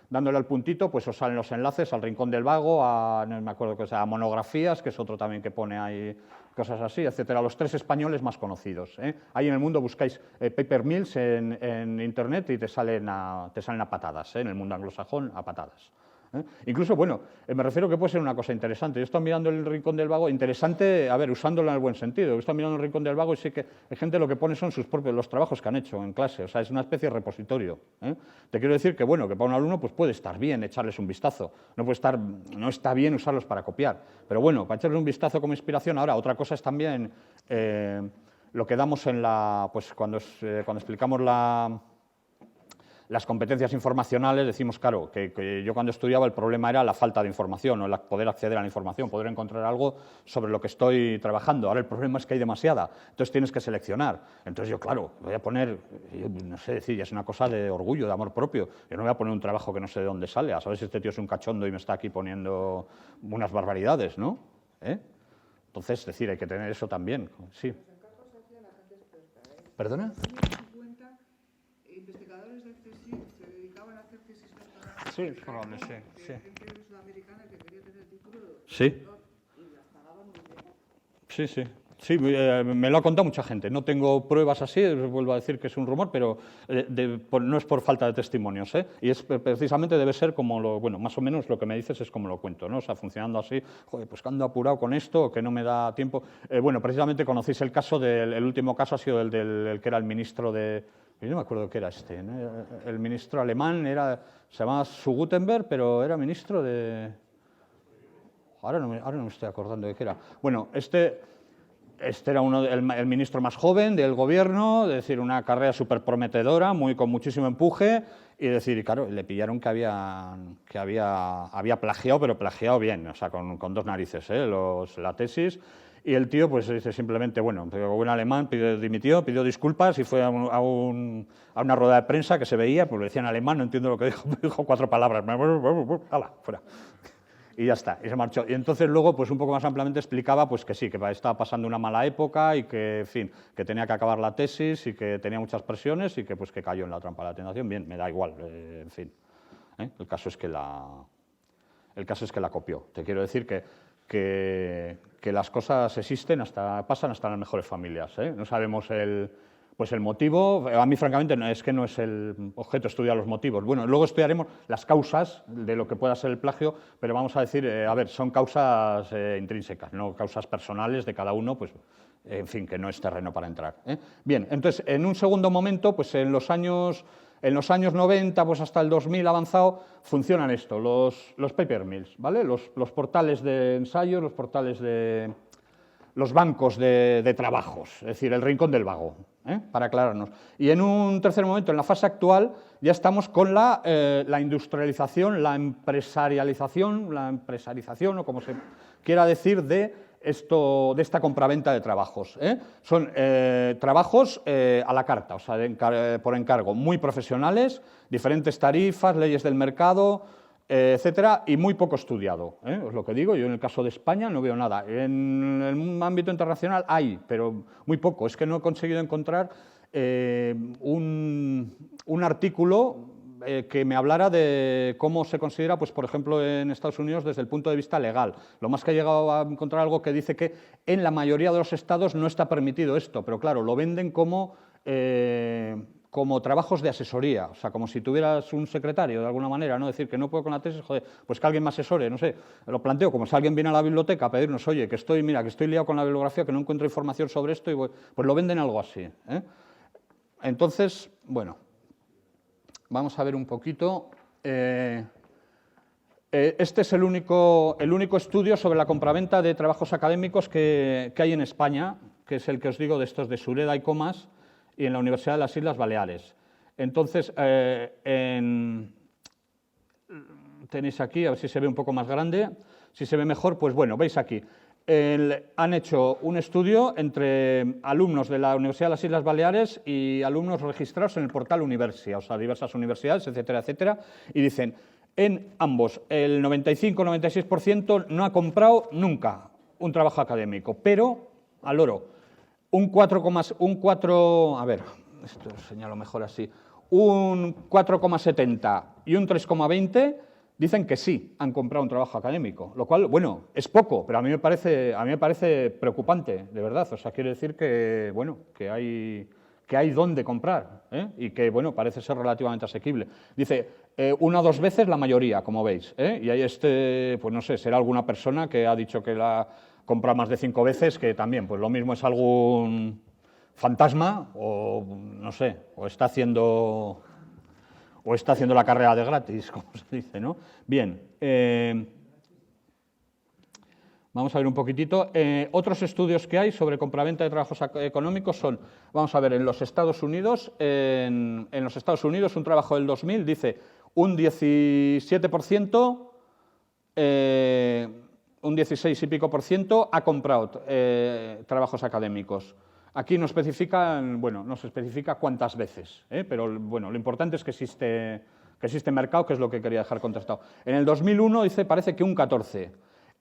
dándole al puntito, pues os salen los enlaces al Rincón del Vago, no me acuerdo qué sea, a monografías, que es otro también que pone ahí cosas así, etcétera. Los 3 españoles más conocidos. Ahí en el mundo buscáis paper mills en internet y te salen a patadas, en el mundo anglosajón a patadas. Incluso, bueno, me refiero que puede ser una cosa interesante. Yo he estado mirando el Rincón del Vago, interesante, a ver, usándolo en el buen sentido. He estado mirando el Rincón del Vago y sí que hay gente lo que pone son los trabajos que han hecho en clase, o sea, es una especie de repositorio. Te quiero decir que, bueno, que para un alumno pues puede estar bien echarles un vistazo, no está bien usarlos para copiar, pero bueno, para echarles un vistazo como inspiración. Ahora, otra cosa es también lo que damos pues cuando explicamos Las competencias informacionales, decimos, claro, que yo cuando estudiaba el problema era la falta de información, o el poder acceder a la información, poder encontrar algo sobre lo que estoy trabajando. Ahora el problema es que hay demasiada, entonces tienes que seleccionar. Entonces yo, claro, voy a poner, no sé decir, es una cosa de orgullo, de amor propio. Yo no voy a poner un trabajo que no sé de dónde sale, a saber si este tío es un cachondo y me está aquí poniendo unas barbaridades, ¿no? Entonces, es decir, hay que tener eso también, sí. ¿Perdona? Investigadores del CSIC se dedicaban a hacer tesis doctorales. Sí, es probable, sí. Gente sudamericana que quería tener el título de Sí. doctor y las pagaban muy bien. Sí, sí. Sí, me lo ha contado mucha gente. No tengo pruebas así, vuelvo a decir que es un rumor, pero no es por falta de testimonios, ¿eh? Y es precisamente debe ser como lo, bueno, más o menos lo que me dices es como lo cuento, ¿no? O sea, funcionando así, joder, pues que ando apurado con esto, que no me da tiempo. Bueno, precisamente conocéis el caso el último caso ha sido el que era el ministro de, yo no me acuerdo qué era este, ¿no? El ministro alemán se llamaba Su Gutenberg, pero era ministro de, ahora no me estoy acordando de qué era. Bueno, este era el ministro más joven del gobierno, es decir, una carrera súper prometedora, con muchísimo empuje, y decir, claro, le pillaron que había plagiado, pero plagiado bien, o sea, con dos narices, la tesis, y el tío, pues dice simplemente, bueno, buen alemán, dimitió, pidió disculpas y fue a una rueda de prensa que se veía, pues lo decía en alemán, no entiendo lo que dijo, dijo 4 palabras, ¡hala, fuera! Y ya está, y se marchó. Y entonces luego, pues un poco más ampliamente explicaba pues que sí, que estaba pasando una mala época y que, en fin, que tenía que acabar la tesis y que tenía muchas presiones y que pues que cayó en la trampa de la tentación. Bien, me da igual, en fin. El caso es que la copió. Te quiero decir que las cosas existen, pasan hasta en las mejores familias. No sabemos el motivo, a mí francamente es que no es el objeto estudiar los motivos. Bueno, luego estudiaremos las causas de lo que pueda ser el plagio, pero vamos a decir, a ver, son causas intrínsecas, no causas personales de cada uno, pues, en fin, que no es terreno para entrar. Bien, entonces, en un segundo momento, pues en los años 90, pues hasta el 2000 avanzado, funcionan esto, los paper mills, ¿vale? Los portales de ensayo, los bancos de trabajos, es decir, el rincón del vago, para aclararnos. Y en un tercer momento, en la fase actual, ya estamos con la industrialización, la empresarialización, o como se quiera decir, de esta compraventa de trabajos. Son trabajos a la carta, o sea, por encargo, muy profesionales, diferentes tarifas, leyes del mercado, etcétera, y muy poco estudiado. Os lo que digo, yo en el caso de España no veo nada. En el ámbito internacional hay, pero muy poco. Es que no he conseguido encontrar un artículo que me hablara de cómo se considera, pues, por ejemplo, en Estados Unidos desde el punto de vista legal. Lo más que he llegado a encontrar algo que dice que en la mayoría de los estados no está permitido esto, pero claro, lo venden como trabajos de asesoría, o sea, como si tuvieras un secretario de alguna manera, ¿no? Decir que no puedo con la tesis, joder, pues que alguien me asesore, no sé, lo planteo como si alguien viene a la biblioteca a pedirnos, oye, que estoy liado con la bibliografía, que no encuentro información sobre esto, y pues lo venden algo así. Entonces, bueno, vamos a ver un poquito. Este es el único estudio sobre la compraventa de trabajos académicos que hay en España, que es el que os digo de estos de Sureda y Comas, y en la Universidad de las Islas Baleares. Entonces, tenéis aquí, a ver si se ve un poco más grande, si se ve mejor, pues bueno, veis aquí. Han hecho un estudio entre alumnos de la Universidad de las Islas Baleares y alumnos registrados en el portal Universia, o sea, diversas universidades, etcétera, etcétera, y dicen, en ambos, el 95-96% no ha comprado nunca un trabajo académico, pero al oro. Un 4,70 y un 3,20 dicen que sí han comprado un trabajo académico, lo cual, bueno, es poco, pero a mí me parece preocupante, de verdad. O sea, quiere decir que, bueno, que hay dónde comprar, y que, bueno, parece ser relativamente asequible. Dice, 1 o 2 veces la mayoría, como veis, y hay pues no sé, será alguna persona que ha dicho que la compra más de 5 veces, que también, pues lo mismo es algún fantasma o, no sé, o está haciendo la carrera de gratis, como se dice, ¿no? Bien, Vamos a ver un poquitito. Otros estudios que hay sobre compraventa de trabajos económicos son, vamos a ver, en los Estados Unidos, en los Estados Unidos un trabajo del 2000 dice un 17%, un 16 y pico por ciento ha comprado trabajos académicos. Aquí no especifican, bueno, no se especifica cuántas veces, pero bueno, lo importante es que existe mercado, que es lo que quería dejar contrastado. En el 2001 dice, parece que un 14%.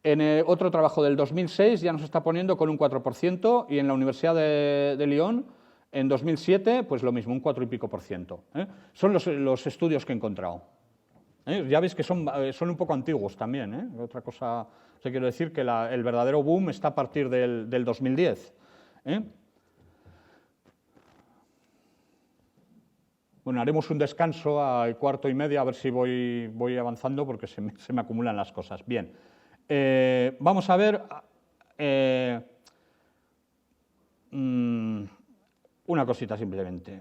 En otro trabajo del 2006 ya nos está poniendo con un 4% y en la Universidad de Lyon en 2007 pues lo mismo, un 4 y pico por ciento. Son los estudios que he encontrado. Ya veis que son un poco antiguos también. Otra cosa, te quiero decir que el verdadero boom está a partir del 2010. Bueno, haremos un descanso al 4:30 a ver si voy avanzando porque se me acumulan las cosas. Bien. Vamos a ver una cosita simplemente.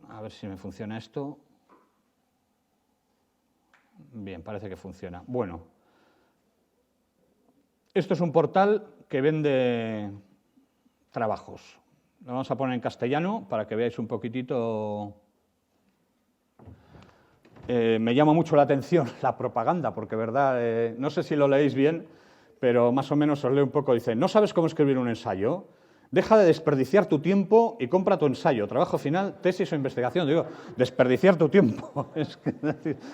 A ver si me funciona esto. Bien, parece que funciona. Bueno, esto es un portal que vende trabajos. Lo vamos a poner en castellano para que veáis un poquitito. Me llama mucho la atención la propaganda, porque, verdad, no sé si lo leéis bien, pero más o menos os leo un poco. Dice, ¿no sabes cómo escribir un ensayo? Deja de desperdiciar tu tiempo y compra tu ensayo, trabajo final, tesis o investigación. Digo, desperdiciar tu tiempo.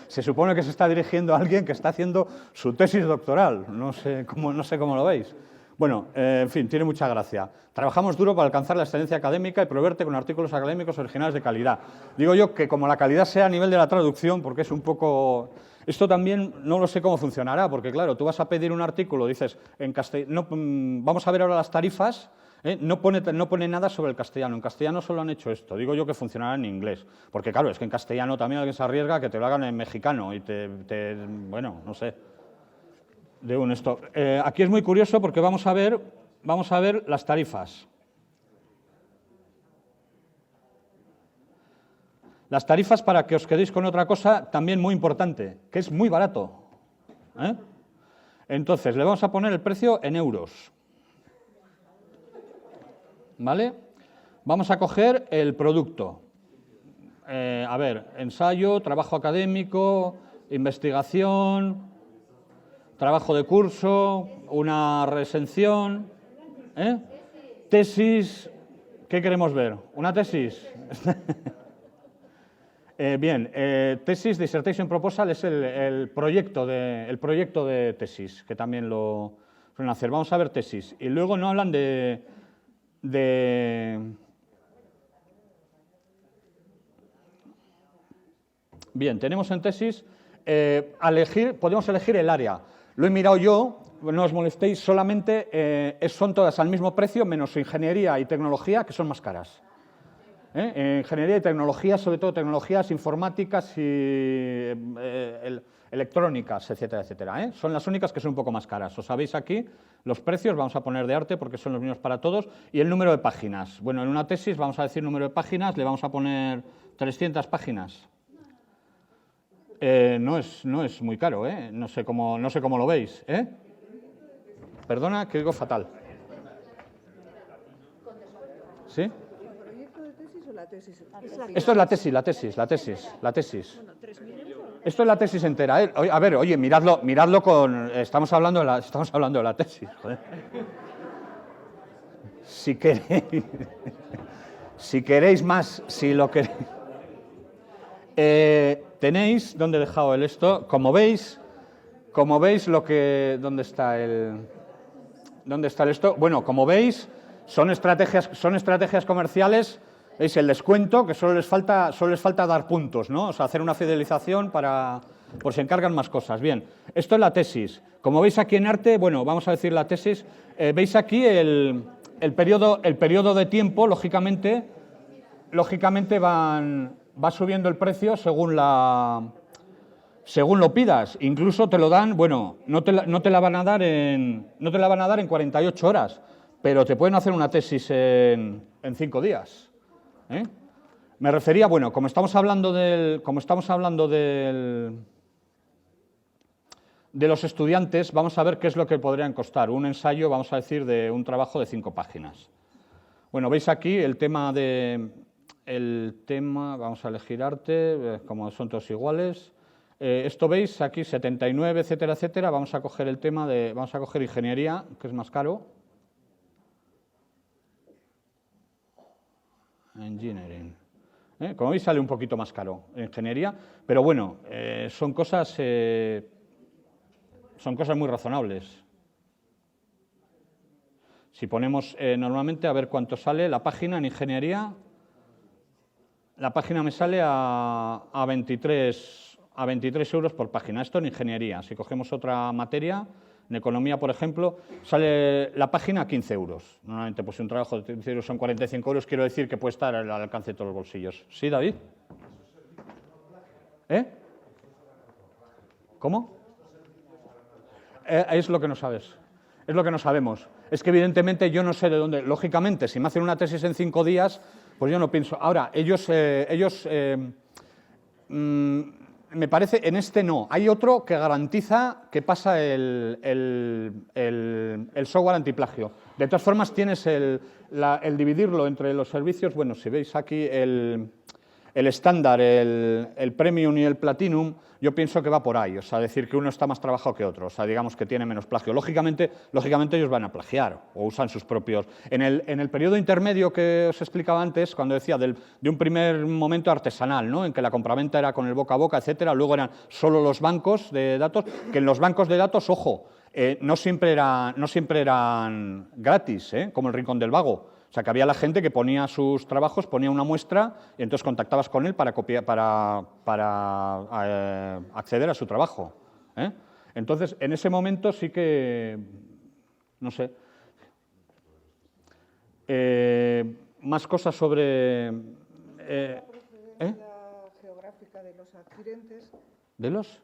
Se supone que se está dirigiendo a alguien que está haciendo su tesis doctoral. No sé cómo lo veis. Bueno, en fin, tiene mucha gracia. Trabajamos duro para alcanzar la excelencia académica y proveerte con artículos académicos originales de calidad. Digo yo que como la calidad sea a nivel de la traducción, porque es un poco... Esto también no lo sé cómo funcionará, porque claro, tú vas a pedir un artículo, dices, en castellano, vamos a ver ahora las tarifas, no pone nada sobre el castellano. En castellano solo han hecho esto. Digo yo que funcionará en inglés, porque claro, es que en castellano también alguien se arriesga a que te lo hagan en mexicano y bueno, no sé. Aquí es muy curioso porque vamos a ver las tarifas. Las tarifas, para que os quedéis con otra cosa también muy importante, que es muy barato. Entonces, le vamos a poner el precio en euros. ¿Vale? Vamos a coger el producto. A ver, ensayo, trabajo académico, investigación... Trabajo de curso, una recensión, tesis, ¿qué queremos ver? ¿Una tesis? Bien, tesis, dissertation proposal es el proyecto de tesis, que también lo suelen hacer. Vamos a ver tesis. Y luego no hablan de Bien, tenemos en tesis, podemos elegir el área. Lo he mirado yo, no os molestéis, solamente son todas al mismo precio, menos ingeniería y tecnología, que son más caras. Ingeniería y tecnología, sobre todo tecnologías informáticas y electrónicas, etcétera, etcétera. Son las únicas que son un poco más caras. Os sabéis aquí los precios, vamos a poner de arte porque son los mismos para todos, y el número de páginas. Bueno, en una tesis vamos a decir número de páginas, le vamos a poner 300 páginas. No es muy caro, no sé cómo lo veis. Perdona, que digo fatal. ¿Sí? ¿El proyecto de tesis o la tesis? Esto es la tesis. Bueno, 3.000 euros. Esto es la tesis entera. A ver, oye, miradlo con... Estamos hablando de la tesis, joder. Si queréis más, si lo queréis... Tenéis, ¿dónde he dejado esto? Como veis ¿dónde está el esto? Bueno, como veis, son estrategias comerciales. Veis el descuento, que solo les falta dar puntos, ¿no? O sea, hacer una fidelización por si encargan más cosas. Bien, esto es la tesis. Como veis aquí en arte, bueno, vamos a decir la tesis. Veis aquí el periodo de tiempo, lógicamente va subiendo el precio según lo pidas. Incluso te lo dan, bueno, no te la van a dar en 48 horas, pero te pueden hacer una tesis en 5 días. Me refería, bueno, como estamos hablando del de los estudiantes, vamos a ver qué es lo que podrían costar. Un ensayo, vamos a decir, de un trabajo de 5 páginas. Bueno, veis aquí el tema, vamos a elegir arte, como son todos iguales. Esto veis aquí 79, etcétera, etcétera. Vamos a coger el tema vamos a coger ingeniería, que es más caro. Engineering. Como veis sale un poquito más caro ingeniería, pero bueno, son cosas muy razonables. Si ponemos normalmente, a ver cuánto sale la página en ingeniería, la página me sale a 23 euros por página. Esto en ingeniería. Si cogemos otra materia, en economía, por ejemplo, sale la página a 15 euros. Normalmente, pues si un trabajo de 15 euros son 45 euros, quiero decir que puede estar al alcance de todos los bolsillos. ¿Sí, David? ¿Cómo? Es lo que no sabes. Es lo que no sabemos. Es que evidentemente yo no sé de dónde. Lógicamente, si me hacen una tesis en 5 días, pues yo no pienso. Ahora, me parece, en este no. Hay otro que garantiza que pasa el software antiplagio. De todas formas, tienes el dividirlo entre los servicios. Bueno, si veis aquí el estándar, el Premium y el Platinum, yo pienso que va por ahí, o sea, decir que uno está más trabajado que otro, o sea, digamos que tiene menos plagio. Lógicamente ellos van a plagiar o usan sus propios. En el periodo intermedio que os explicaba antes, cuando decía de un primer momento artesanal, ¿no?, en que la compraventa era con el boca a boca, etcétera, luego eran solo los bancos de datos, que en los bancos de datos, ojo, no siempre eran gratis, como el Rincón del Vago. O sea, que había la gente que ponía sus trabajos, ponía una muestra y entonces contactabas con él para acceder a su trabajo. Entonces, en ese momento sí que, no sé, más cosas sobre... La geográfica de los adquirentes. ¿De los?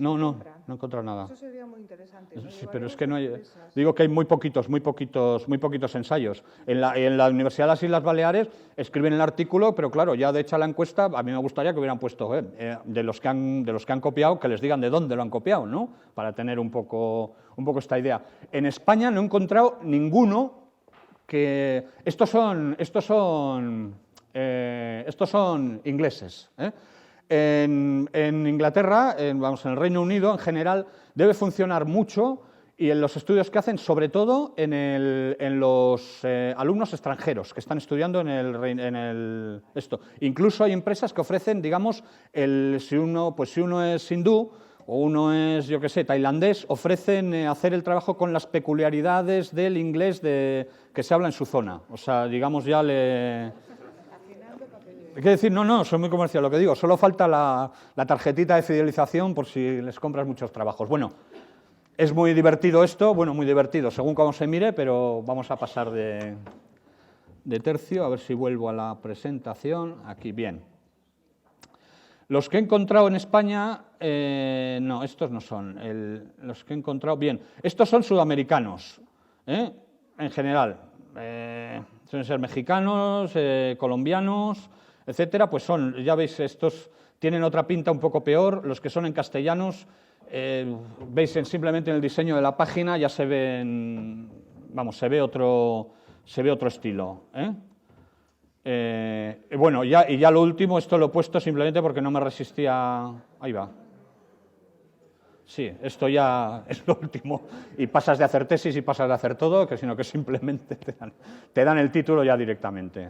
No he encontrado nada. Eso sería muy interesante. Sí, pero es que no hay... Digo que hay muy poquitos ensayos. En la Universidad de las Islas Baleares escriben el artículo, pero claro, ya de hecha la encuesta, a mí me gustaría que hubieran puesto de los que han copiado, que les digan de dónde lo han copiado, ¿no?, para tener un poco esta idea. En España no he encontrado ninguno que... Estos son ingleses, En Inglaterra, en el Reino Unido en general, debe funcionar mucho, y en los estudios que hacen, sobre todo en los alumnos extranjeros que están estudiando esto. Incluso hay empresas que ofrecen, digamos, si uno es hindú o uno es, yo qué sé, tailandés, ofrecen hacer el trabajo con las peculiaridades del inglés que se habla en su zona. O sea, digamos, ya le... Hay que decir, no, soy muy comercial, lo que digo, solo falta la tarjetita de fidelización por si les compras muchos trabajos. Bueno, es muy divertido esto, muy divertido, según cómo se mire, pero vamos a pasar de tercio, a ver si vuelvo a la presentación. Aquí, bien. Los que he encontrado en España, no, estos no son. Los que he encontrado, bien, estos son sudamericanos, en general. Suelen ser mexicanos, colombianos, etcétera, pues ya veis, estos tienen otra pinta un poco peor. Los que son en castellanos, veis simplemente en el diseño de la página ya se ven, se ve otro estilo. Bueno, ya lo último, esto lo he puesto simplemente porque no me resistía. Ahí va. Sí, esto ya es lo último. Y pasas de hacer tesis y pasas de hacer todo, sino que simplemente te dan el título ya directamente.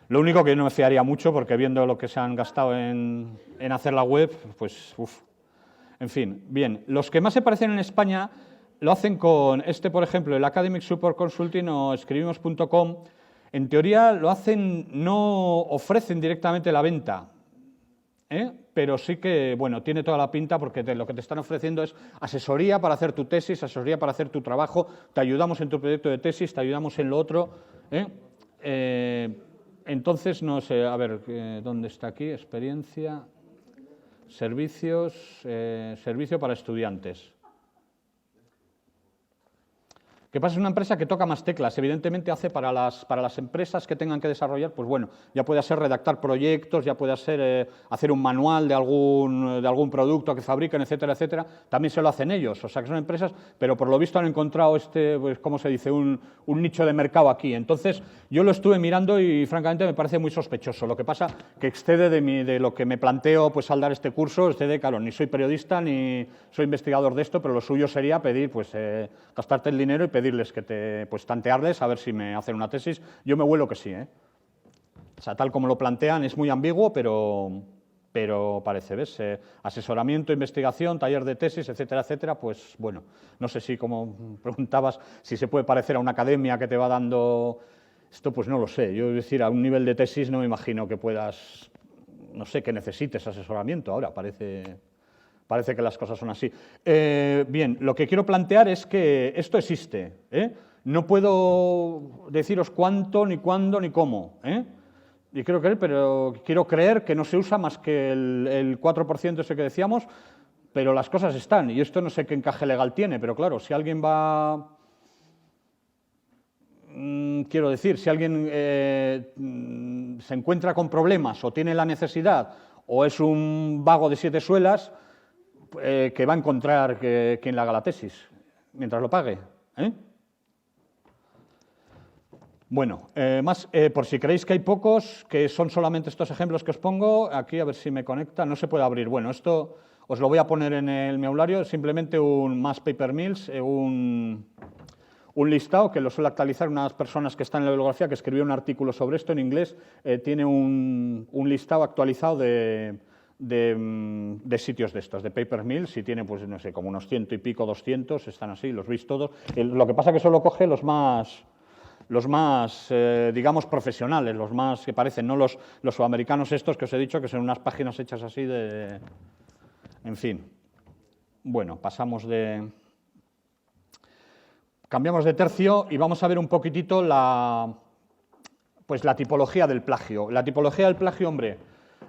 Lo único que no me fiaría mucho, porque viendo lo que se han gastado en hacer la web, pues, en fin, bien. Los que más se parecen en España lo hacen con por ejemplo, el Academic Support Consulting o escribimos.com. En teoría lo hacen, no ofrecen directamente la venta, pero sí que, tiene toda la pinta, porque lo que te están ofreciendo es asesoría para hacer tu tesis, asesoría para hacer tu trabajo, te ayudamos en tu proyecto de tesis, te ayudamos en lo otro. Entonces, no sé, a ver, ¿dónde está aquí? Experiencia, servicios, servicio para estudiantes. ¿Qué pasa? Es una empresa que toca más teclas, evidentemente hace para las empresas que tengan que desarrollar, pues bueno, ya puede ser redactar proyectos, ya puede ser hacer un manual de algún producto que fabrican, etcétera, etcétera, también se lo hacen ellos, o sea que son empresas, pero por lo visto han encontrado pues, ¿cómo se dice?, un nicho de mercado aquí. Entonces, yo lo estuve mirando y francamente me parece muy sospechoso. Lo que pasa que excede de lo que me planteo pues al dar este curso, excede, claro, ni soy periodista ni soy investigador de esto, pero lo suyo sería pedir, pues, gastarte el dinero y pedirles que pues tantearles a ver si me hacen una tesis. Yo me huelo que sí, ¿eh? O sea, tal como lo plantean es muy ambiguo, pero parece, ¿ves? Asesoramiento, investigación, taller de tesis, etcétera, etcétera, pues bueno, no sé si, como preguntabas, si se puede parecer a una academia que te va dando esto, pues no lo sé. Yo, es decir, a un nivel de tesis no me imagino que puedas, no sé, que necesites asesoramiento ahora, parece que las cosas son así. Bien, lo que quiero plantear es que esto existe, ¿eh? No puedo deciros cuánto, ni cuándo, ni cómo, ¿eh? Y pero quiero creer que no se usa más que el 4% ese que decíamos, pero las cosas están, y esto no sé qué encaje legal tiene, pero claro, si alguien va... quiero decir, si alguien se encuentra con problemas o tiene la necesidad o es un vago de 7 suelas, que va a encontrar quien le haga la tesis, mientras lo pague, ¿eh? Bueno, por si creéis que hay pocos, que son solamente estos ejemplos que os pongo, aquí a ver si me conecta, no se puede abrir. Bueno, esto os lo voy a poner en mi aulario, simplemente un Mass Paper Mills, un listado que lo suele actualizar unas personas que están en la bibliografía, que escribió un artículo sobre esto en inglés, tiene un listado actualizado de sitios de estos, de Paper Mills, y tiene, pues no sé, como unos 100 y pico, 200, están así, los veis todos. Lo que pasa es que solo coge los más digamos, profesionales, los más que parecen, no los sudamericanos estos que os he dicho, que son unas páginas hechas así de... En fin. Bueno, cambiamos de tercio y vamos a ver un poquitito la tipología del plagio. La tipología del plagio, hombre,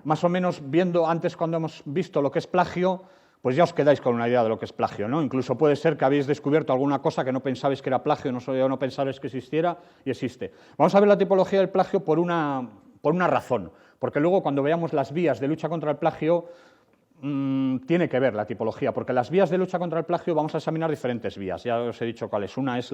más o menos viendo antes cuando hemos visto lo que es plagio, pues ya os quedáis con una idea de lo que es plagio, ¿no? Incluso puede ser que habéis descubierto alguna cosa que no pensabais que era plagio, no pensabais que existiera y existe. Vamos a ver la tipología del plagio por una razón, porque luego cuando veamos las vías de lucha contra el plagio, tiene que ver la tipología, porque las vías de lucha contra el plagio vamos a examinar diferentes vías, ya os he dicho cuáles. Una es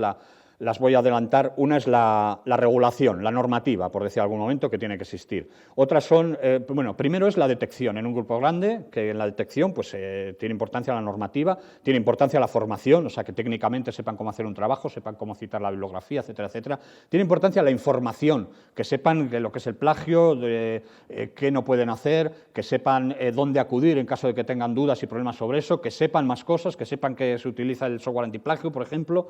las voy a adelantar, una es la regulación, la normativa, por decir algún momento, que tiene que existir. Otras son, bueno, primero es la detección en un grupo grande, que en la detección pues, tiene importancia la normativa, tiene importancia la formación, o sea, que técnicamente sepan cómo hacer un trabajo, sepan cómo citar la bibliografía, etcétera, etcétera. Tiene importancia la información, que sepan lo que es el plagio, qué no pueden hacer, que sepan dónde acudir en caso de que tengan dudas y problemas sobre eso, que sepan más cosas, que sepan que se utiliza el software antiplagio, por ejemplo.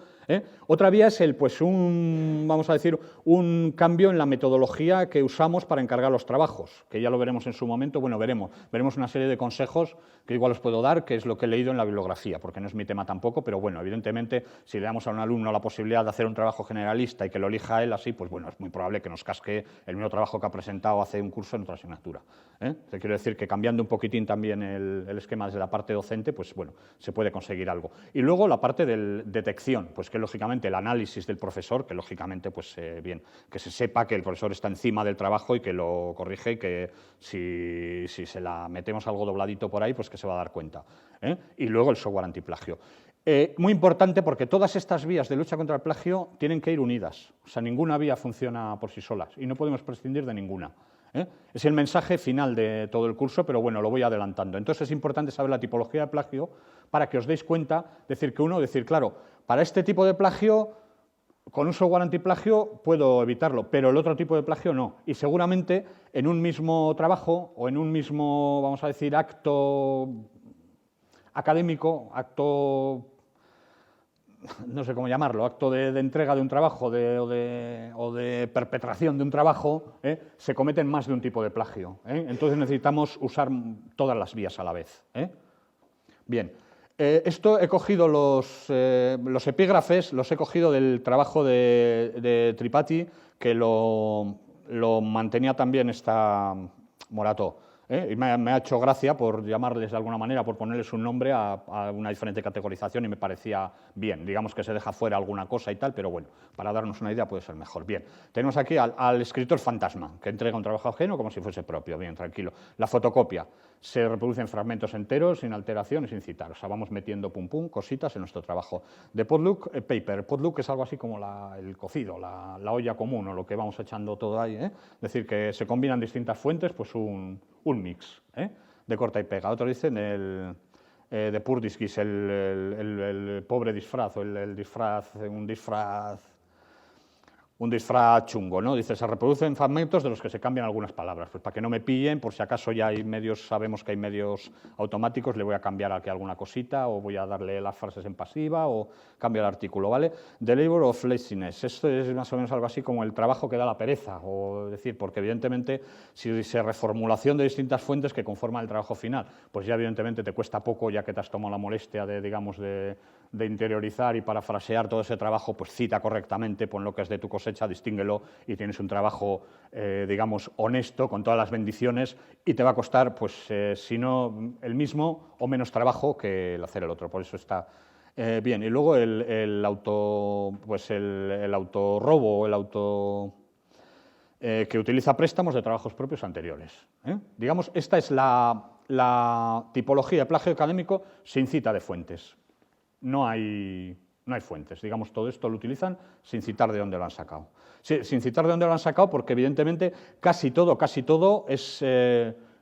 Otra vía es vamos a decir, un cambio en la metodología que usamos para encargar los trabajos, que ya lo veremos en su momento. Bueno, veremos una serie de consejos que igual os puedo dar, que es lo que he leído en la bibliografía, porque no es mi tema tampoco, pero bueno, evidentemente, si le damos a un alumno la posibilidad de hacer un trabajo generalista y que lo elija él así, pues bueno, es muy probable que nos casque el mismo trabajo que ha presentado hace un curso en otra asignatura. Te quiero decir que cambiando un poquitín también el esquema desde la parte docente, pues bueno, se puede conseguir algo. Y luego la parte de detección, pues que lógicamente el análisis del profesor, que lógicamente, pues bien, que se sepa que el profesor está encima del trabajo y que lo corrige y que si se la metemos algo dobladito por ahí, pues que se va a dar cuenta. Y luego el software antiplagio. Muy importante porque todas estas vías de lucha contra el plagio tienen que ir unidas, o sea, ninguna vía funciona por sí solas y no podemos prescindir de ninguna. Es el mensaje final de todo el curso, pero bueno, lo voy adelantando. Entonces es importante saber la tipología de plagio para que os deis cuenta, decir, claro, para este tipo de plagio, con un software antiplagio puedo evitarlo, pero el otro tipo de plagio no. Y seguramente en un mismo trabajo o en un mismo, vamos a decir, acto académico, acto, no sé cómo llamarlo, acto de entrega de un trabajo o de perpetración de un trabajo, se cometen más de un tipo de plagio. Entonces necesitamos usar todas las vías a la vez. Bien, esto he cogido los epígrafes, los he cogido del trabajo de Tripathi, que lo mantenía también esta Morató. Y me ha hecho gracia, por llamarles de alguna manera, por ponerles un nombre a una diferente categorización y me parecía bien. Digamos que se deja fuera alguna cosa y tal, pero bueno, para darnos una idea puede ser mejor. Bien, tenemos aquí al escritor fantasma, que entrega un trabajo ajeno como si fuese propio. Bien, tranquilo. La fotocopia se reproducen fragmentos enteros, sin alteración y sin citar. O sea, vamos metiendo pum pum, cositas en nuestro trabajo. De Potluck, paper. Potluck es algo así como el cocido, la olla común o lo que vamos echando todo ahí. Es decir, que se combinan distintas fuentes, pues un mix de corta y pega. Otros dicen de Purdiskis, el pobre disfraz, o un disfraz chungo, ¿no? Dice, se reproducen fragmentos de los que se cambian algunas palabras. Pues para que no me pillen, por si acaso ya hay medios, sabemos que hay medios automáticos, le voy a cambiar aquí alguna cosita, o voy a darle las frases en pasiva, o cambio el artículo, ¿vale? The labor of laziness, esto es más o menos algo así como el trabajo que da la pereza, o decir, porque evidentemente si se reformulación de distintas fuentes que conforman el trabajo final, pues ya evidentemente te cuesta poco, ya que te has tomado la molestia de, digamos, de interiorizar y parafrasear todo ese trabajo, pues cita correctamente, pon lo que es de tu cosecha, distínguelo y tienes un trabajo, digamos, honesto, con todas las bendiciones y te va a costar, pues, si no el mismo o menos trabajo que el hacer el otro. Por eso está bien. Y luego el autorrobo o el auto... que utiliza préstamos de trabajos propios anteriores. Digamos, esta es la tipología de plagio académico sin cita de fuentes. No hay fuentes, digamos, todo esto lo utilizan sin citar de dónde lo han sacado. Sí, sin citar de dónde lo han sacado porque evidentemente casi todo es,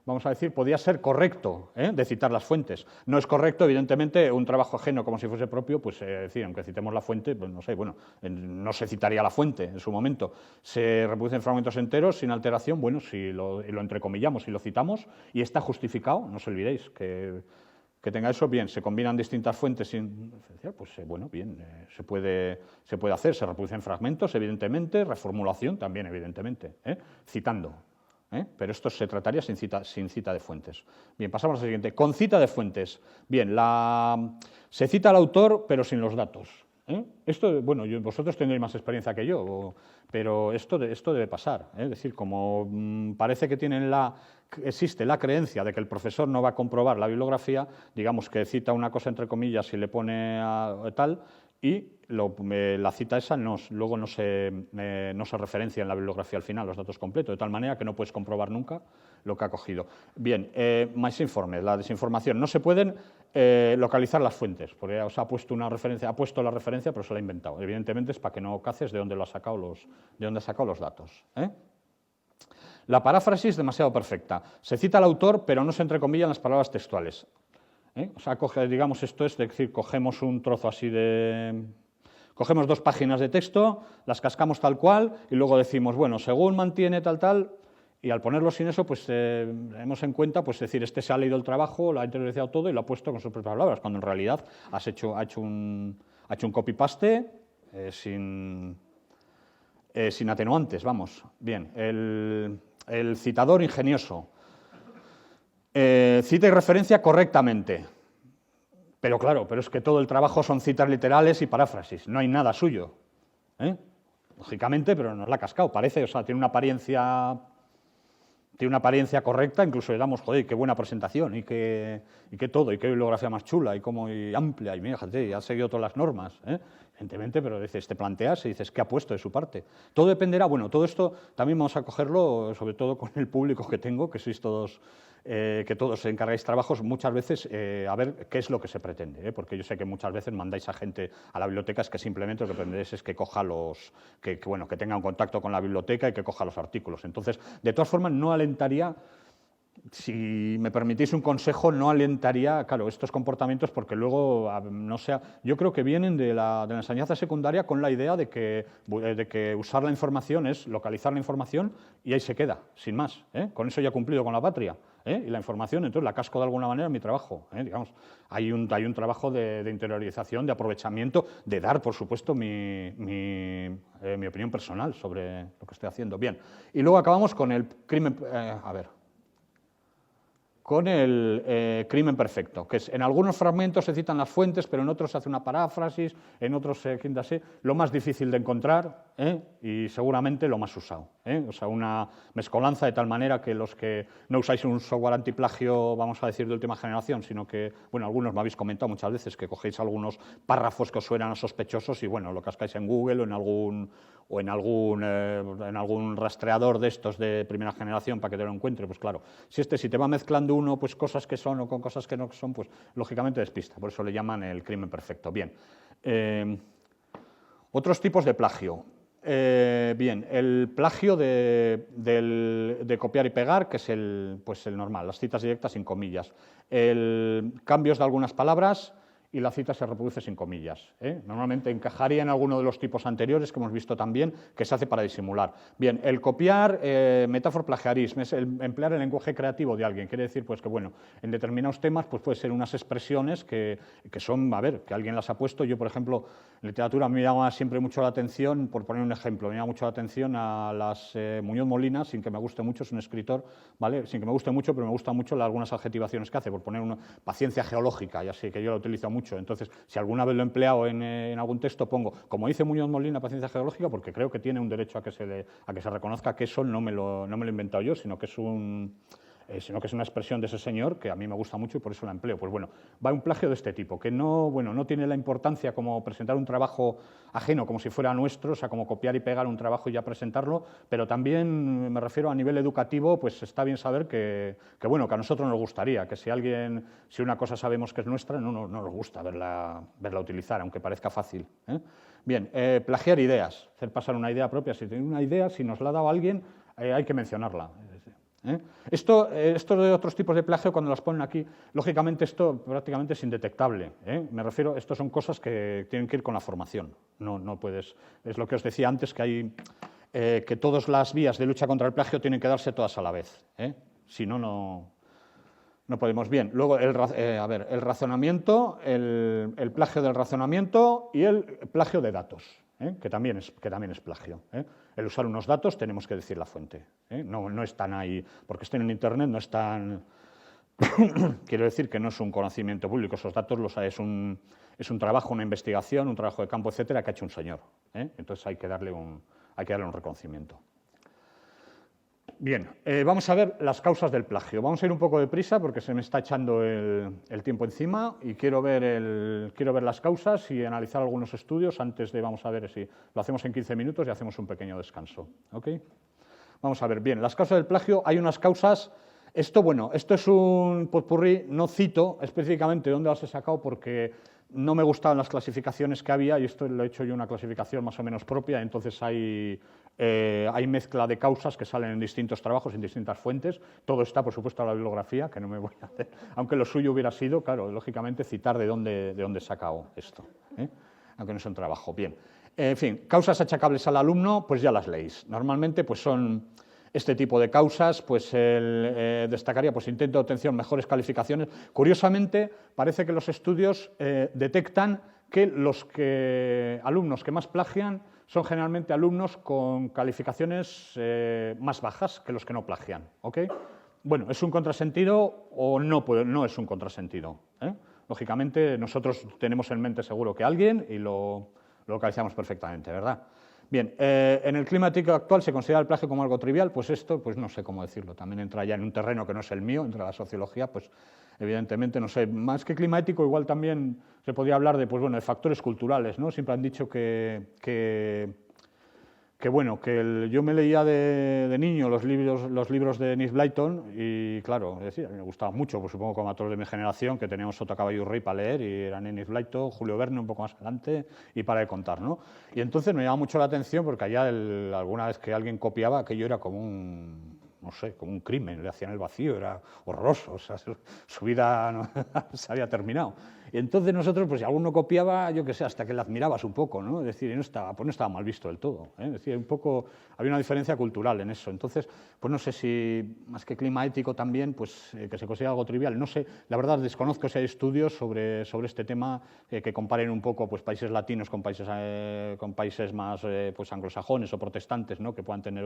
vamos a decir, podía ser correcto de citar las fuentes. No es correcto, evidentemente, un trabajo ajeno como si fuese propio, pues decir, aunque citemos la fuente, pues no sé, bueno, no se citaría la fuente en su momento. Se reproducen fragmentos enteros sin alteración, bueno, si lo entrecomillamos, si lo citamos y está justificado, no os olvidéis que tenga eso, bien, se combinan distintas fuentes sin referenciar, pues bueno, bien, se puede hacer, se reproducen fragmentos, evidentemente, reformulación también, evidentemente, citando, pero esto se trataría sin cita de fuentes. Bien, pasamos a la siguiente, con cita de fuentes. Bien, se cita al autor, pero sin los datos. Esto, bueno, vosotros tendréis más experiencia que yo, pero esto debe pasar. Es decir, como parece que existe la creencia de que el profesor no va a comprobar la bibliografía, digamos que cita una cosa entre comillas y le pone tal, y la cita esa luego no se referencia en la bibliografía al final, los datos completos, de tal manera que no puedes comprobar nunca lo que ha cogido. Bien, misinforme, la desinformación. No se pueden localizar las fuentes, porque os ha puesto una referencia, ha puesto la referencia, pero se la ha inventado. Evidentemente es para que no caces de dónde ha sacado los datos. La paráfrasis demasiado perfecta. Se cita al autor, pero no se entrecomillan las palabras textuales. O sea, digamos, esto es decir, cogemos un trozo así cogemos 2 páginas de texto, las cascamos tal cual y luego decimos, bueno, según mantiene tal, y al ponerlo sin eso, pues tenemos en cuenta, pues decir, este se ha leído el trabajo, lo ha interiorizado todo y lo ha puesto con sus propias palabras, cuando en realidad ha hecho un copy-paste sin atenuantes, vamos. Bien, el citador ingenioso. Cita y referencia correctamente. Pero claro, pero es que todo el trabajo son citas literales y paráfrasis, no hay nada suyo. Lógicamente, pero nos la ha cascado, parece, o sea, tiene una apariencia correcta, incluso le damos, joder, qué buena presentación, y qué todo, y qué bibliografía más chula, y amplia, y mira, fíjate, y ha seguido todas las normas, evidentemente, pero dices, te planteas y dices, ¿qué ha puesto de su parte? Todo dependerá, bueno, todo esto también vamos a cogerlo, sobre todo con el público que tengo, que sois todos, que todos encargáis trabajos, muchas veces a ver qué es lo que se pretende, porque yo sé que muchas veces mandáis a gente a la biblioteca, es que simplemente lo que pretendéis es que coja que tenga un contacto con la biblioteca y que coja los artículos. Entonces, de todas formas, no alentaría, si me permitís un consejo, no alentaría, claro, estos comportamientos, porque luego, no sea, yo creo que vienen de la enseñanza secundaria con la idea de que usar la información es localizar la información y ahí se queda, sin más. Con eso ya he cumplido con la patria. Y la información, entonces la casco de alguna manera en mi trabajo. Digamos, hay un trabajo de interiorización, de aprovechamiento, de dar, por supuesto, mi opinión personal sobre lo que estoy haciendo. Bien, y luego acabamos con el crimen, con el crimen perfecto, que es, en algunos fragmentos se citan las fuentes, pero en otros se hace una paráfrasis, en otros se quinta así, lo más difícil de encontrar, y seguramente lo más usado. O sea, una mezcolanza de tal manera que los que no usáis un software antiplagio, vamos a decir, de última generación, sino que, bueno, algunos me habéis comentado muchas veces que cogéis algunos párrafos que os suenan sospechosos y, bueno, lo cascáis en Google o en algún rastreador de estos de primera generación para que te lo encuentre. Pues claro, si te va mezclando uno, pues cosas que son o con cosas que no son, pues lógicamente despista. Por eso le llaman el crimen perfecto. Bien. Otros tipos de plagio. Bien, el plagio de copiar y pegar, que es el normal, las citas directas sin comillas. Cambios de algunas palabras y la cita se reproduce sin comillas. Normalmente encajaría en alguno de los tipos anteriores que hemos visto también, que se hace para disimular. Bien, el copiar, metáfora plagiarismo, es emplear el lenguaje creativo de alguien. Quiere decir pues, que bueno, en determinados temas pues, puede ser unas expresiones que son, a ver, que alguien las ha puesto. Yo, por ejemplo, en literatura me llama siempre mucho la atención, por poner un ejemplo, me llama mucho la atención a las Muñoz Molina, sin que me guste mucho, es un escritor, ¿vale? Sin que me guste mucho, pero me gustan mucho algunas adjetivaciones que hace, por poner una paciencia geológica, ya sé que yo la utilizo mucho. Entonces, si alguna vez lo he empleado en algún texto, pongo, como dice Muñoz Molina, paciencia geológica, porque creo que tiene un derecho a que se reconozca que eso no me lo he inventado yo, sino que es una expresión de ese señor que a mí me gusta mucho y por eso la empleo. Pues bueno, va un plagio de este tipo, que no tiene la importancia como presentar un trabajo ajeno, como si fuera nuestro, o sea, como copiar y pegar un trabajo y ya presentarlo, pero también me refiero a nivel educativo, pues está bien saber que a nosotros nos gustaría, que si una cosa sabemos que es nuestra, no nos gusta verla utilizar, aunque parezca fácil. Bien, plagiar ideas, hacer pasar una idea propia. Si tenéis una idea, si nos la ha dado alguien, hay que mencionarla. Esto de otros tipos de plagio, cuando las ponen aquí, lógicamente esto prácticamente es indetectable. Me refiero, esto son cosas que tienen que ir con la formación. No puedes, es lo que os decía antes, que hay que todas las vías de lucha contra el plagio tienen que darse todas a la vez. Si no, no podemos. Bien, luego el razonamiento, el plagio del razonamiento y el plagio de datos. Que también es plagio. El usar unos datos tenemos que decir la fuente. No están ahí, porque estén en Internet, no están... Quiero decir que no es un conocimiento público, esos datos es un trabajo, una investigación, un trabajo de campo, etcétera, que ha hecho un señor. Entonces hay que darle un reconocimiento. Bien, vamos a ver las causas del plagio. Vamos a ir un poco deprisa porque se me está echando el tiempo encima y quiero ver las causas y analizar algunos estudios antes de, vamos a ver si lo hacemos en 15 minutos y hacemos un pequeño descanso. ¿Ok? Vamos a ver, bien, las causas del plagio, hay unas causas, esto es un potpourri, no cito específicamente dónde las he sacado porque no me gustaban las clasificaciones que había y esto lo he hecho yo una clasificación más o menos propia, entonces hay mezcla de causas que salen en distintos trabajos, en distintas fuentes. Todo está, por supuesto, en la bibliografía, que no me voy a hacer, aunque lo suyo hubiera sido, claro, lógicamente, citar de dónde he sacado esto, aunque no es un trabajo. Bien, en fin, causas achacables al alumno, pues ya las leéis. Normalmente, pues son este tipo de causas, pues destacaría pues intento de obtención, mejores calificaciones. Curiosamente, parece que los estudios detectan que los alumnos que más plagian son generalmente alumnos con calificaciones más bajas que los que no plagian. ¿Ok? Bueno, ¿es un contrasentido o no es un contrasentido? Lógicamente, nosotros tenemos en mente seguro que alguien y lo localizamos perfectamente, ¿verdad? Bien, en el clima ético actual se considera el plagio como algo trivial, pues esto, pues no sé cómo decirlo, también entra ya en un terreno que no es el mío, entre la sociología, pues evidentemente, no sé, más que clima ético, igual también se podría hablar de, pues bueno, de factores culturales, ¿no? Siempre han dicho yo me leía de niño los libros de Enid Blyton y, claro, es decir, a mí me gustaba mucho, pues supongo como a todos de mi generación, que teníamos Sota Caballo y Rey para leer, y eran Enid Blyton, Julio Verne un poco más adelante, y para de contar, ¿no? Y entonces me llamaba mucho la atención porque allá alguna vez que alguien copiaba, aquello era como como un crimen, le hacían el vacío, era horroroso, o sea, su vida no, se había terminado. Y entonces nosotros, pues si alguno copiaba, yo qué sé, hasta que le admirabas un poco, ¿no? Es decir, no estaba mal visto del todo, Es decir, había una diferencia cultural en eso. Entonces, pues no sé si, más que clima ético también, pues que se considera algo trivial. No sé, la verdad desconozco si hay estudios sobre este tema que comparen un poco pues países latinos con países más pues anglosajones o protestantes, ¿no? Que puedan tener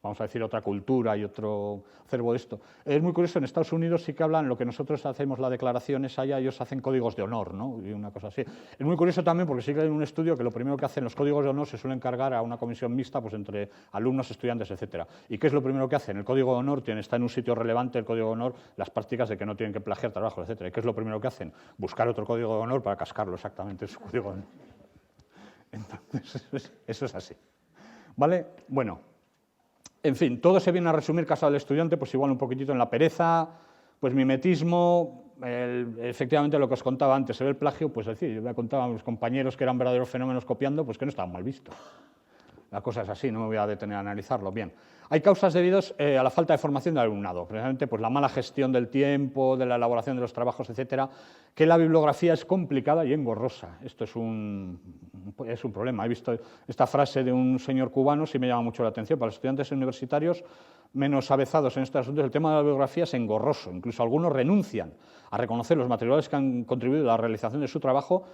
vamos a decir, otra cultura y otro acervo de esto. Es muy curioso, en Estados Unidos sí que hablan, lo que nosotros hacemos la declaración es allá, ellos hacen códigos de honor, ¿no? Y una cosa así. Es muy curioso también porque sí que hay un estudio que lo primero que hacen los códigos de honor se suelen cargar a una comisión mixta pues entre alumnos, estudiantes, etcétera. ¿Y qué es lo primero que hacen? El código de honor está en un sitio relevante, el código de honor, las prácticas de que no tienen que plagiar trabajos, etcétera. ¿Y qué es lo primero que hacen? Buscar otro código de honor para cascarlo exactamente en su código de honor. Entonces, eso es así. ¿Vale? Bueno, en fin, todo se viene a resumir, caso del estudiante, pues igual un poquitito en la pereza, pues mimetismo, efectivamente lo que os contaba antes, el plagio, pues es decir, yo le contaba a mis compañeros que eran verdaderos fenómenos copiando, pues que no estaban mal vistos. La cosa es así, no me voy a detener a analizarlo. Bien, hay causas debidas a la falta de formación del alumnado, precisamente pues, la mala gestión del tiempo, de la elaboración de los trabajos, etcétera, que la bibliografía es complicada y engorrosa. Esto es un problema. He visto esta frase de un señor cubano, sí me llama mucho la atención, para los estudiantes universitarios menos avezados en estos asuntos, el tema de la bibliografía es engorroso. Incluso algunos renuncian a reconocer los materiales que han contribuido a la realización de su trabajo.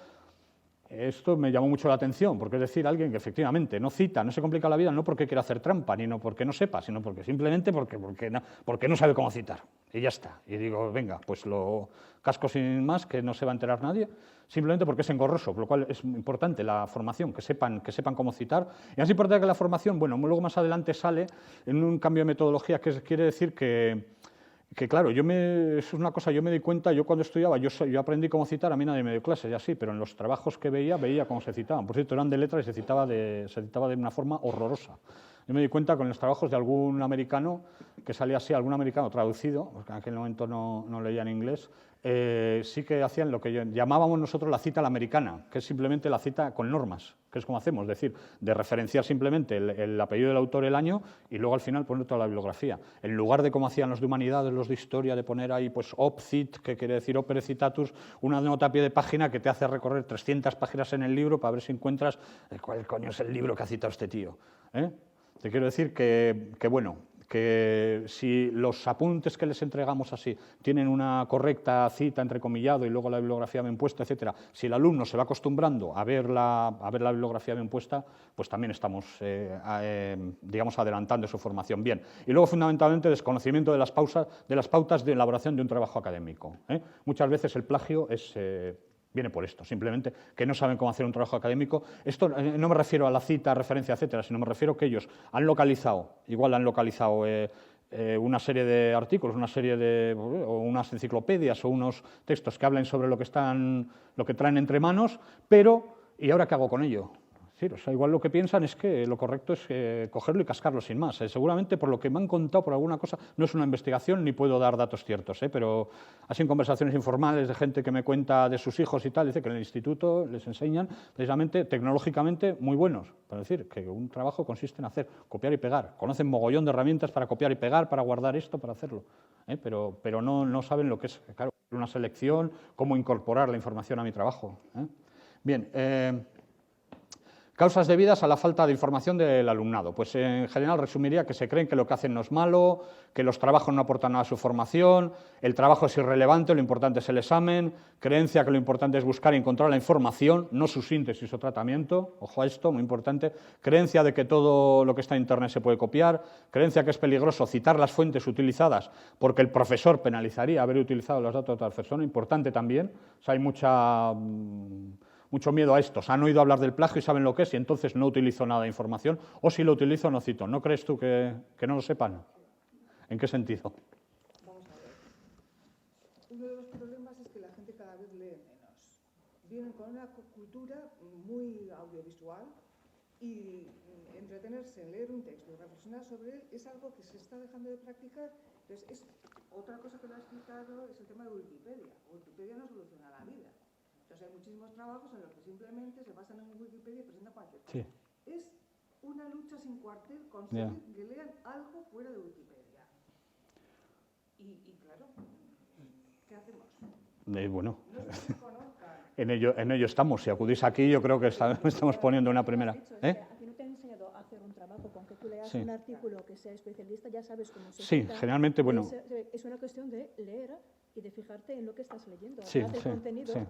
Esto me llamó mucho la atención, porque es decir, alguien que efectivamente no cita, no se complica la vida, no porque quiera hacer trampa, ni no porque no sepa, sino porque simplemente porque no sabe cómo citar. Y ya está. Y digo, venga, pues lo casco sin más, que no se va a enterar nadie, simplemente porque es engorroso, por lo cual es importante la formación, que sepan cómo citar. Y es importante que la formación, bueno, luego más adelante sale en un cambio de metodología, que quiere decir que claro, es una cosa, yo me di cuenta, yo cuando estudiaba, yo aprendí cómo citar, a mí nadie me dio clases y así, pero en los trabajos que veía cómo se citaban. Por cierto, eran de letras y se citaba de una forma horrorosa. Yo me di cuenta con los trabajos de algún americano, que salía así, algún americano traducido, porque en aquel momento no leía en inglés, sí que hacían lo que llamábamos nosotros la cita a la americana, que es simplemente la cita con normas, que es como hacemos, es decir, de referenciar simplemente el apellido del autor, el año, y luego al final poner toda la bibliografía. En lugar de como hacían los de humanidades, los de historia, de poner ahí pues op-cit, que quiere decir opere citatus, una nota a pie de página que te hace recorrer 300 páginas en el libro para ver si encuentras cuál coño es el libro que ha citado este tío. Te quiero decir que si los apuntes que les entregamos así tienen una correcta cita, entrecomillado, y luego la bibliografía bien puesta, etcétera, si el alumno se va acostumbrando a ver la bibliografía bien puesta, pues también estamos, digamos, adelantando su formación bien. Y luego, fundamentalmente, desconocimiento de las pautas de elaboración de un trabajo académico. Muchas veces el plagio viene por esto, simplemente que no saben cómo hacer un trabajo académico. Esto no me refiero a la cita, referencia, etcétera, sino me refiero a que ellos han localizado una serie de artículos, o unas enciclopedias o unos textos que hablen sobre lo que traen entre manos, pero ¿y ahora qué hago con ello? O sea, igual lo que piensan es que lo correcto es cogerlo y cascarlo sin más. Seguramente, por lo que me han contado, por alguna cosa, no es una investigación ni puedo dar datos ciertos, pero así en conversaciones informales de gente que me cuenta de sus hijos y tal, dice que en el instituto les enseñan precisamente tecnológicamente muy buenos. Para decir que un trabajo consiste en hacer copiar y pegar. Conocen mogollón de herramientas para copiar y pegar, para guardar esto, para hacerlo. Pero no saben lo que es, claro, una selección, cómo incorporar la información a mi trabajo. Bien. Causas debidas a la falta de información del alumnado. Pues en general resumiría que se creen que lo que hacen no es malo, que los trabajos no aportan nada a su formación, el trabajo es irrelevante, lo importante es el examen, creencia que lo importante es buscar y encontrar la información, no su síntesis o tratamiento, ojo a esto, muy importante, creencia de que todo lo que está en Internet se puede copiar, creencia que es peligroso citar las fuentes utilizadas porque el profesor penalizaría haber utilizado los datos de otra persona, importante también, o sea, hay mucho miedo a estos. Han oído hablar del plagio y saben lo que es y entonces no utilizo nada de información, o si lo utilizo no cito. ¿No crees tú que no lo sepan? ¿En qué sentido? Vamos a ver. Uno de los problemas es que la gente cada vez lee menos. Vienen con una cultura muy audiovisual y entretenerse en leer un texto y reflexionar sobre él es algo que se está dejando de practicar. Entonces, otra cosa que lo ha explicado es el tema de Wikipedia. Wikipedia no soluciona la vida. Entonces hay muchísimos trabajos en los que simplemente se basan en Wikipedia y presentan cualquier cosa. Sí. Es una lucha sin cuartel conseguir que lean algo fuera de Wikipedia. Y claro, ¿qué hacemos? Bueno, No sé si conozcan. en ello estamos. Si acudís aquí, yo creo que estamos poniendo una primera. Aquí no te han enseñado a hacer un trabajo con que tú leas un artículo que sea especialista, ya sabes cómo se Sí, cita. generalmente, bueno. Es una cuestión de leer y de fijarte en lo que estás leyendo. Sí, Además del sí, contenido, sí.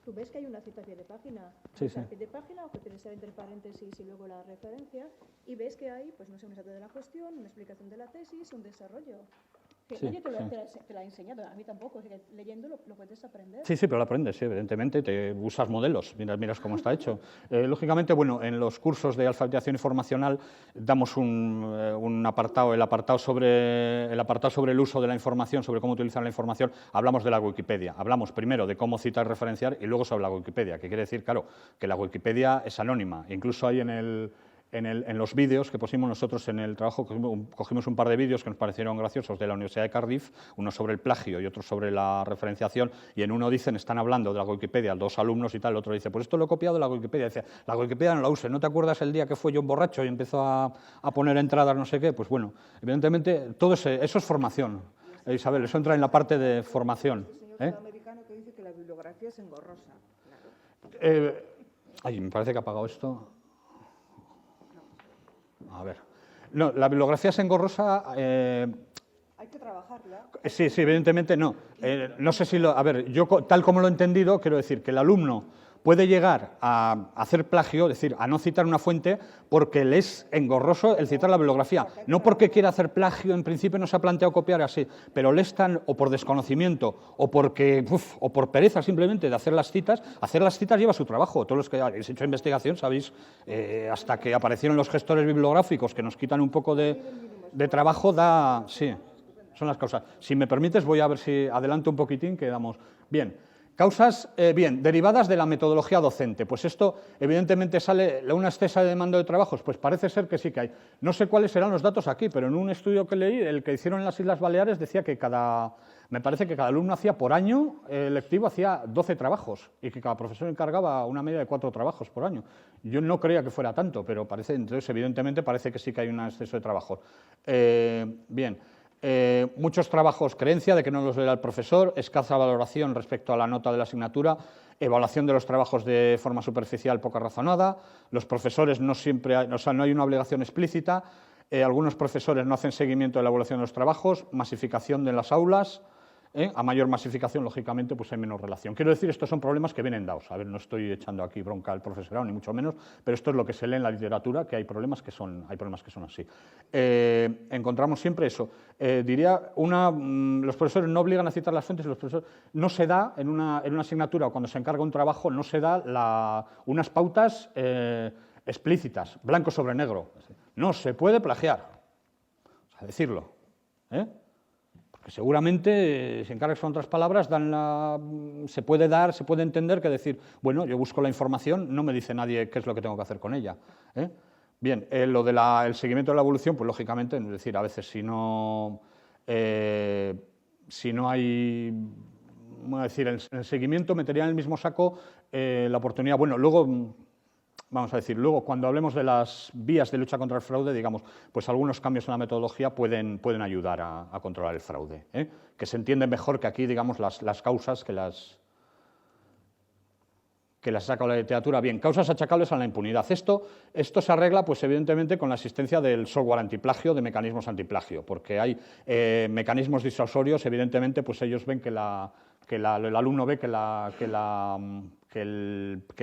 tú ves que hay una cita a pie de página. Sí, Está sí. a pie de página o que tienes entre paréntesis y luego la referencia y ves que hay, pues no sé, un estatus de la cuestión, una explicación de la tesis y un desarrollo. Que Sí, nadie te sí. te lo ha enseñado, a mí tampoco, así que leyendo lo puedes aprender. Sí, sí, pero lo aprendes, sí, evidentemente, te usas modelos, miras cómo está hecho. Lógicamente, bueno, en los cursos de alfabetización informacional damos un apartado, el apartado sobre el uso de la información, sobre cómo utilizar la información, hablamos de la Wikipedia. Hablamos primero de cómo citar y referenciar y luego sobre la Wikipedia, que quiere decir, claro, que la Wikipedia es anónima. Incluso hay en los vídeos que pusimos nosotros en el trabajo, cogimos un par de vídeos que nos parecieron graciosos de la Universidad de Cardiff, uno sobre el plagio y otro sobre la referenciación, y en uno dicen, están hablando de la Wikipedia, dos alumnos y tal, el otro dice, pues esto lo he copiado de la Wikipedia, dice, la Wikipedia no la use, ¿no te acuerdas el día que fue John borracho y empezó a poner entradas no sé qué? Pues bueno, evidentemente todo eso es formación, Isabel, eso entra en la parte de formación. Este señor sudamericano que dice que la bibliografía es engorrosa. Ay, me parece que ha apagado esto. A ver. No, la bibliografía es engorrosa. Hay que trabajarla. Sí, evidentemente no. No sé si a ver, yo tal como lo he entendido, quiero decir que el alumno puede llegar a hacer plagio, es decir, a no citar una fuente porque le es engorroso el citar la bibliografía. No porque quiera hacer plagio, en principio no se ha planteado copiar así, pero le es tan, o por desconocimiento, o o por pereza simplemente de hacer las citas lleva su trabajo. Todos los que habéis hecho investigación sabéis, hasta que aparecieron los gestores bibliográficos que nos quitan un poco de trabajo, sí, son las causas. Si me permites, voy a ver si adelanto un poquitín, que damos. Bien. Causas, bien, derivadas de la metodología docente. Pues esto, evidentemente, sale una excesa de demanda de trabajos, pues parece ser que sí que hay. No sé cuáles serán los datos aquí, pero en un estudio que leí, el que hicieron en las Islas Baleares, decía que me parece que cada alumno hacía por año lectivo hacía 12 trabajos y que cada profesor encargaba una media de 4 trabajos por año. Yo no creía que fuera tanto, pero entonces, evidentemente, parece que sí que hay un exceso de trabajo. Bien. Muchos trabajos, creencia de que no los verá el profesor, escasa valoración respecto a la nota de la asignatura, evaluación de los trabajos de forma superficial poco razonada, los profesores no hay una obligación explícita, algunos profesores no hacen seguimiento de la evaluación de los trabajos, masificación de las aulas, a mayor masificación, lógicamente, pues hay menos relación. Quiero decir, estos son problemas que vienen dados. A ver, no estoy echando aquí bronca al profesorado, ni mucho menos, pero esto es lo que se lee en la literatura, que hay problemas que son así. Encontramos siempre eso. Diría, los profesores no obligan a citar las fuentes, los profesores no se da, en una asignatura o cuando se encarga un trabajo, no se da unas pautas explícitas, blanco sobre negro. No se puede plagiar, o sea, decirlo, que seguramente, si encargas con otras palabras, se puede entender que decir, bueno, yo busco la información, no me dice nadie qué es lo que tengo que hacer con ella. Bien, lo del seguimiento de la evolución, pues lógicamente, es decir, a veces si no hay, vamos a decir, el seguimiento metería en el mismo saco la oportunidad, bueno, luego... Vamos a decir, luego, cuando hablemos de las vías de lucha contra el fraude, digamos, pues algunos cambios en la metodología pueden ayudar a controlar el fraude, que se entienden mejor que aquí, digamos, las causas que las saca la literatura. Bien, causas achacables a la impunidad. Esto se arregla, pues evidentemente, con la existencia del software antiplagio, de mecanismos antiplagio, porque hay mecanismos disuasorios, evidentemente, pues ellos ven el alumno ve que la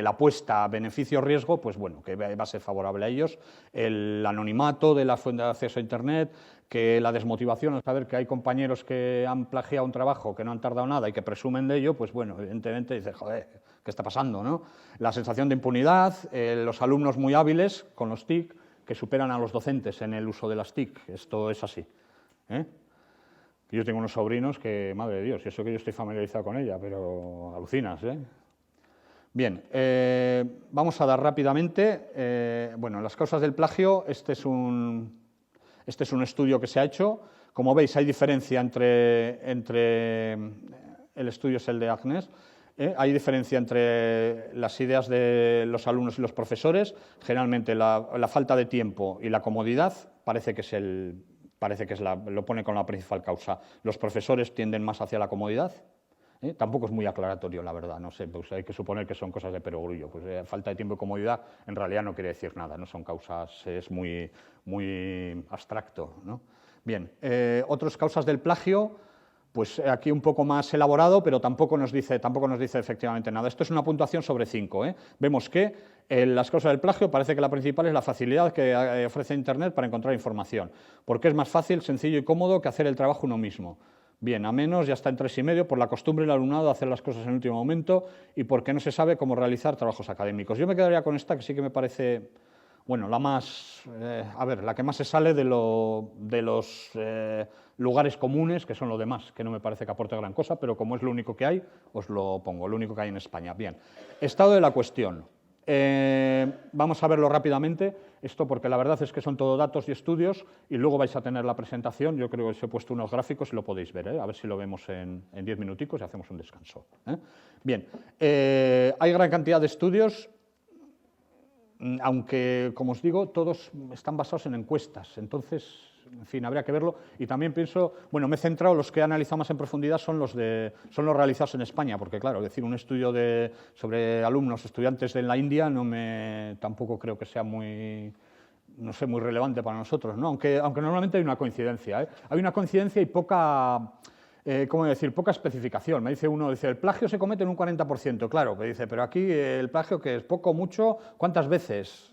apuesta beneficio-riesgo, pues bueno, que va a ser favorable a ellos, el anonimato de la fuente de acceso a Internet, que la desmotivación al saber que hay compañeros que han plagiado un trabajo, que no han tardado nada y que presumen de ello, pues bueno, evidentemente dice, joder, ¿qué está pasando, no? La sensación de impunidad, los alumnos muy hábiles con los TIC, que superan a los docentes en el uso de las TIC, esto es así. Yo tengo unos sobrinos que, madre de Dios, y eso que yo estoy familiarizado con ella, pero alucinas, Bien, vamos a dar rápidamente, bueno, las causas del plagio, este es un estudio que se ha hecho. Como veis, hay diferencia entre el estudio es el de Agnes, hay diferencia entre las ideas de los alumnos y los profesores. Generalmente la falta de tiempo y la comodidad parece que lo pone con la principal causa. Los profesores tienden más hacia la comodidad. Tampoco es muy aclaratorio, la verdad, no sé, pues hay que suponer que son cosas de perogrullo. Pues falta de tiempo y comodidad en realidad no quiere decir nada, no son causas, es muy abstracto, ¿no? Bien, otras causas del plagio, Pues aquí un poco más elaborado, pero tampoco nos dice efectivamente nada. Esto es una puntuación sobre 5. Vemos que las causas del plagio parece que la principal es la facilidad que ofrece Internet para encontrar información, porque es más fácil, sencillo y cómodo que hacer el trabajo uno mismo. Bien, a menos ya está en 3,5 por la costumbre del alumnado de hacer las cosas en el último momento y porque no se sabe cómo realizar trabajos académicos. Yo me quedaría con esta, que sí que me parece, bueno, la que más se sale de los lugares comunes, que son lo demás, que no me parece que aporte gran cosa, pero como es lo único que hay, os lo pongo, lo único que hay en España. Bien, estado de la cuestión. Vamos a verlo rápidamente, esto porque la verdad es que son todo datos y estudios, y luego vais a tener la presentación. Yo creo que os he puesto unos gráficos y lo podéis ver, a ver si lo vemos en 10 minuticos y hacemos un descanso. Bien, hay gran cantidad de estudios, aunque, como os digo, todos están basados en encuestas, entonces, en fin, habría que verlo. Y también pienso, bueno, me he centrado, los que he analizado más en profundidad son los realizados en España, porque claro, decir un estudio sobre alumnos, estudiantes de la India, tampoco creo que sea muy relevante para nosotros, ¿no? Aunque normalmente hay una coincidencia, hay una coincidencia y poca... ¿cómo decir? Poca especificación. Me dice uno, el plagio se comete en un 40%, claro, me dice, pero aquí el plagio, que es poco, mucho, ¿cuántas veces?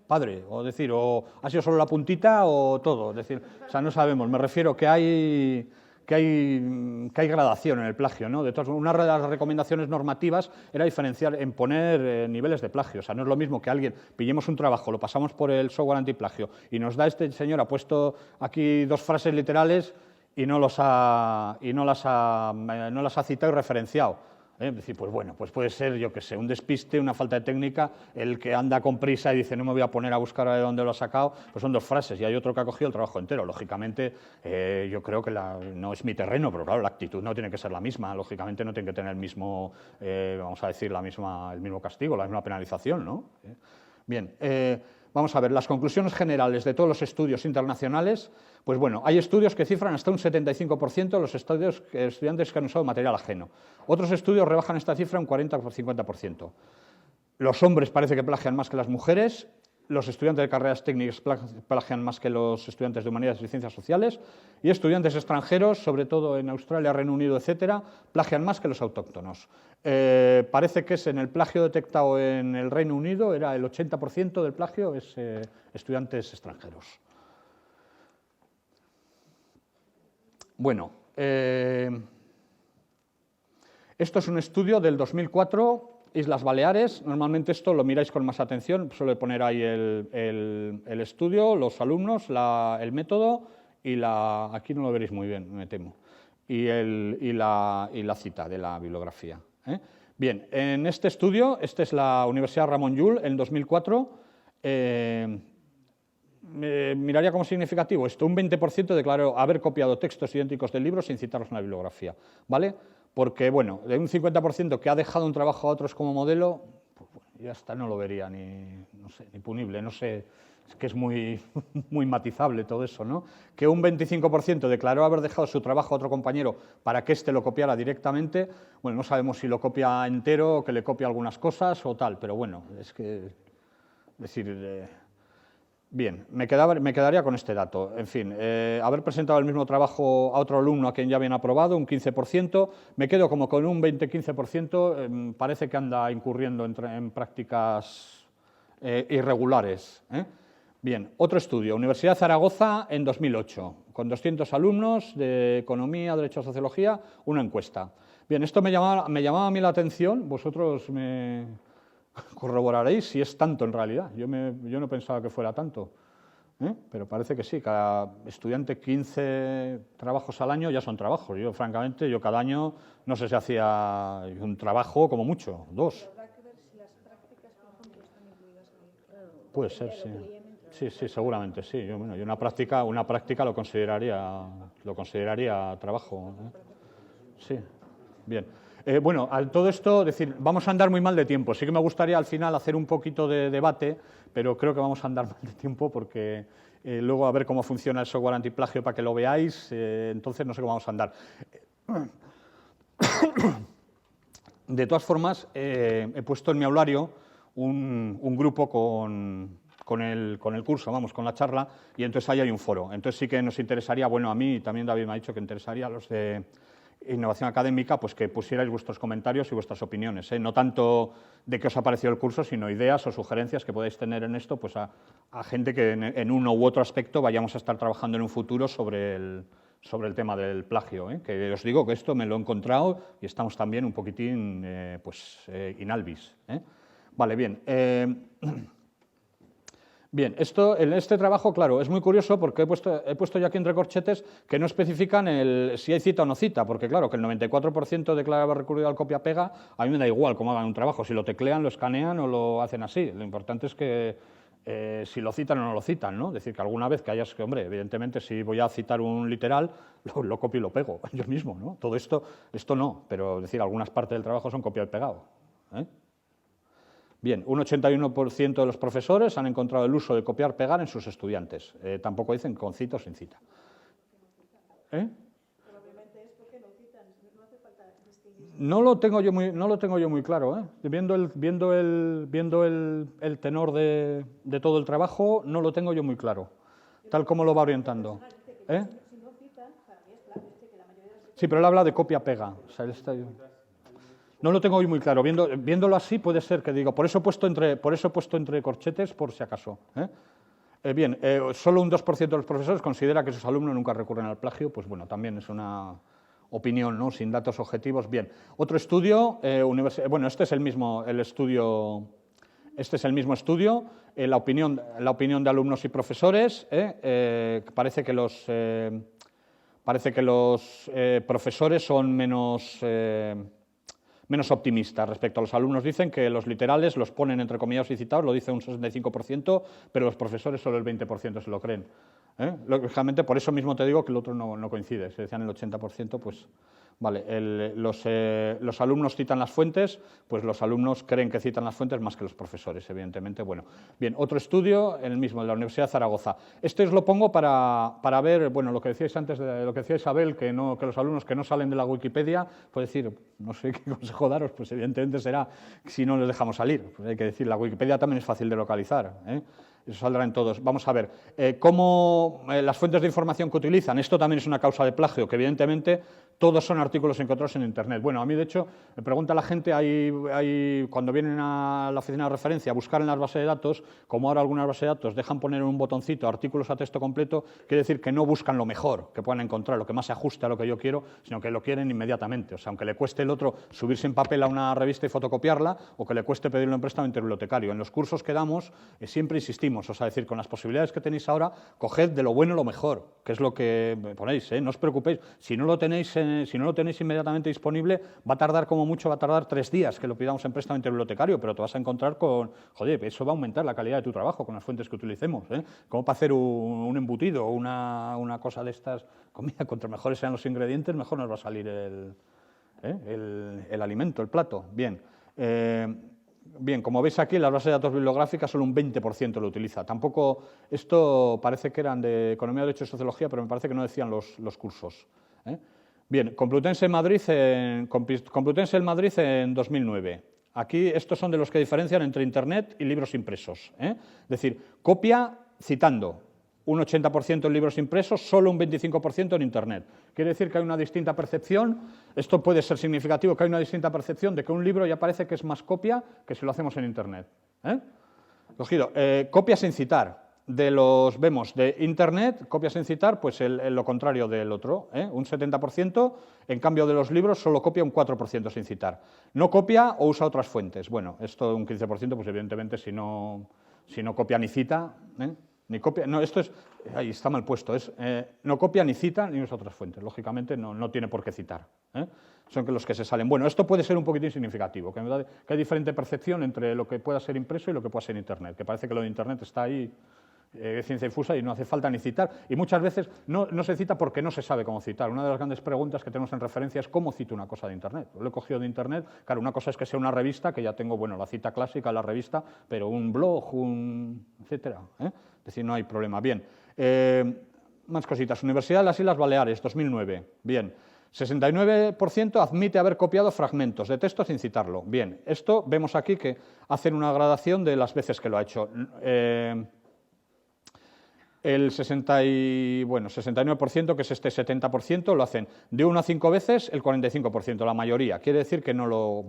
Padre, o ha sido solo la puntita o todo, no sabemos, me refiero que hay gradación en el plagio, ¿no? De todas, una de las recomendaciones normativas era diferenciar, en poner niveles de plagio. O sea, no es lo mismo que pillemos un trabajo, lo pasamos por el software antiplagio y nos da este señor, ha puesto aquí 2 frases literales y no las ha citado y referenciado. Es decir, pues bueno, pues puede ser, yo qué sé, un despiste, una falta de técnica, el que anda con prisa y dice, no me voy a poner a buscar de dónde lo ha sacado, pues son 2 frases, y hay otro que ha cogido el trabajo entero. Lógicamente, yo creo que no es mi terreno, pero claro, la actitud no tiene que ser la misma, lógicamente no tiene que tener el mismo, vamos a decir, el mismo castigo, la misma penalización, ¿no? Bien, vamos a ver, las conclusiones generales de todos los estudios internacionales. Pues bueno, hay estudios que cifran hasta un 75% los estudiantes que han usado material ajeno. Otros estudios rebajan esta cifra un 40 o 50%. Los hombres parece que plagian más que las mujeres, los estudiantes de carreras técnicas plagian más que los estudiantes de humanidades y ciencias sociales, y estudiantes extranjeros, sobre todo en Australia, Reino Unido, etcétera, plagian más que los autóctonos. Parece que en el plagio detectado en el Reino Unido, era el 80% del plagio es estudiantes extranjeros. Bueno, esto es un estudio del 2004, Islas Baleares. Normalmente esto lo miráis con más atención, suele poner ahí el estudio, los alumnos, el método y aquí no lo veréis muy bien, me temo, y la cita de la bibliografía. Bien, en este estudio, esta es la Universidad Ramon Llull, en 2004, miraría como significativo esto, un 20% declaró haber copiado textos idénticos del libro sin citarlos en la bibliografía, ¿vale? Porque, bueno, de un 50% que ha dejado un trabajo a otros como modelo, pues bueno, yo hasta no lo vería ni punible, no sé, es que es muy matizable todo eso, ¿no? Que un 25% declaró haber dejado su trabajo a otro compañero para que éste lo copiara directamente, bueno, no sabemos si lo copia entero o que le copia algunas cosas o tal, pero bueno, es que, bien, me quedaría con este dato. En fin, haber presentado el mismo trabajo a otro alumno a quien ya habían aprobado, un 15%, me quedo como con un 20-15%, parece que anda incurriendo en prácticas irregulares. Bien, otro estudio, Universidad de Zaragoza en 2008, con 200 alumnos de Economía, Derecho, Sociología, una encuesta. Bien, esto me llamaba a mí la atención, vosotros me corroboraréis si es tanto en realidad. Yo no pensaba que fuera tanto, pero parece que sí. Cada estudiante 15 trabajos al año ya son trabajos. Francamente, cada año no sé si hacía un trabajo como mucho, 2. Habrá que ver si las prácticas, por ejemplo, están incluidas ahí. Puede ser, sí. Sí, seguramente sí. Yo una práctica lo consideraría trabajo. Sí, bien. Bueno, a todo esto, vamos a andar muy mal de tiempo. Sí que me gustaría al final hacer un poquito de debate, pero creo que vamos a andar mal de tiempo porque luego a ver cómo funciona el software antiplagio para que lo veáis, entonces no sé cómo vamos a andar. De todas formas, he puesto en mi aulario un grupo con el curso, con la charla, y entonces ahí hay un foro. Entonces sí que nos interesaría, bueno, a mí también David me ha dicho que interesaría a los de innovación académica, pues que pusierais vuestros comentarios y vuestras opiniones, no tanto de qué os ha parecido el curso, sino ideas o sugerencias que podáis tener en esto, pues a gente que en uno u otro aspecto vayamos a estar trabajando en un futuro sobre el tema del plagio, que os digo que esto me lo he encontrado y estamos también un poquitín in albis. Vale, bien. Bien, en este trabajo, claro, es muy curioso porque he puesto ya aquí entre corchetes que no especifican si hay cita o no cita, porque claro, que el 94% declara haber recurrido al copia-pega, a mí me da igual cómo hagan un trabajo, si lo teclean, lo escanean o lo hacen así. Lo importante es que si lo citan o no lo citan, ¿no? Es decir, que alguna vez que hayas que, hombre, evidentemente si voy a citar un literal, lo copio y lo pego yo mismo, ¿no? Todo esto no, pero es decir, algunas partes del trabajo son copia y pegado. Bien, un 81% de los profesores han encontrado el uso de copiar-pegar en sus estudiantes. Tampoco dicen con cita o sin cita. Probablemente es porque lo citan, no hace falta distinguir. No lo tengo yo muy claro. Viendo el tenor de todo el trabajo, no lo tengo yo muy claro, tal como lo va orientando. Si no citan, para mí es claro, que la mayoría de las... Sí, pero él habla de copia-pega. O sea, no lo tengo hoy muy claro. Viéndolo así puede ser que digo, por eso he puesto entre corchetes por si acaso. Bien, solo un 2% de los profesores considera que sus alumnos nunca recurren al plagio, pues bueno, también es una opinión, ¿no? Sin datos objetivos. Bien, otro estudio, bueno, este es el mismo estudio, la opinión de alumnos y profesores, parece que los profesores son menos optimistas respecto a los alumnos. Dicen que los literales los ponen entre comillados y citados, lo dice un 65%, pero los profesores solo el 20% se lo creen. Lógicamente, por eso mismo te digo que el otro no coincide. Se decían el 80%, pues vale. Los alumnos citan las fuentes, pues los alumnos creen que citan las fuentes más que los profesores, evidentemente. Bueno, bien, otro estudio, el mismo, de la Universidad de Zaragoza. Este os lo pongo para ver, bueno, lo que decíais antes, lo que decía Isabel, que los alumnos que no salen de la Wikipedia, pues decir, no sé qué consejo daros, pues evidentemente será si no les dejamos salir. Pues hay que decir, la Wikipedia también es fácil de localizar, Eso saldrá en todos. Vamos a ver, cómo las fuentes de información que utilizan, esto también es una causa de plagio, que evidentemente todos son artículos encontrados en Internet. Bueno, a mí de hecho, me pregunta la gente, cuando vienen a la oficina de referencia a buscar en las bases de datos, como ahora algunas bases de datos dejan poner en un botoncito artículos a texto completo, quiere decir que no buscan lo mejor que puedan encontrar, lo que más se ajuste a lo que yo quiero, sino que lo quieren inmediatamente. O sea, aunque le cueste el otro subirse en papel a una revista y fotocopiarla, o que le cueste pedirlo en préstamo interbibliotecario. En los cursos que damos siempre insistimos, o sea, decir, con las posibilidades que tenéis ahora, coged de lo bueno lo mejor, que es lo que ponéis, no os preocupéis. Si no lo tenéis inmediatamente disponible, va a tardar 3 días que lo pidamos en préstamo interbibliotecario, pero te vas a encontrar con, joder, eso va a aumentar la calidad de tu trabajo con las fuentes que utilicemos, Como para hacer un embutido o una cosa de estas, comida, cuanto mejores sean los ingredientes, mejor nos va a salir el alimento, el plato. Bien. Bien, como veis aquí, las bases de datos bibliográficas solo un 20% lo utiliza. Tampoco, esto parece que eran de Economía, Derecho y Sociología, pero me parece que no decían los cursos. Bien, Complutense en Madrid en 2009. Aquí estos son de los que diferencian entre Internet y libros impresos. Es decir, copia citando. Un 80% en libros impresos, solo un 25% en Internet. Quiere decir que hay una distinta percepción, esto puede ser significativo, que hay una distinta percepción de que un libro ya parece que es más copia que si lo hacemos en Internet. Cogido, copia sin citar. Vemos de Internet, copia sin citar, pues lo contrario del otro, un 70%, en cambio de los libros solo copia un 4% sin citar. No copia o usa otras fuentes. Bueno, esto un 15%, pues evidentemente si no copia ni cita, ni copia, no, esto es, ahí está mal puesto, no copia ni cita ni usa otras fuentes, lógicamente no tiene por qué citar, son los que se salen. Bueno, esto puede ser un poquitín significativo, que hay diferente percepción entre lo que pueda ser impreso y lo que pueda ser Internet, que parece que lo de Internet está ahí, ciencia infusa y no hace falta ni citar, y muchas veces no se cita porque no se sabe cómo citar. Una de las grandes preguntas que tenemos en referencia es cómo cito una cosa de Internet. Lo he cogido de Internet, claro, una cosa es que sea una revista, que ya tengo, bueno, la cita clásica, la revista, pero un blog, etcétera, Es decir, no hay problema. Bien, más cositas. Universidad de las Islas Baleares, 2009. Bien, 69% admite haber copiado fragmentos de texto sin citarlo. Bien, esto vemos aquí que hacen una gradación de las veces que lo ha hecho. El 69%, que es este 70%, lo hacen de 1 a 5 veces el 45%, la mayoría. Quiere decir que no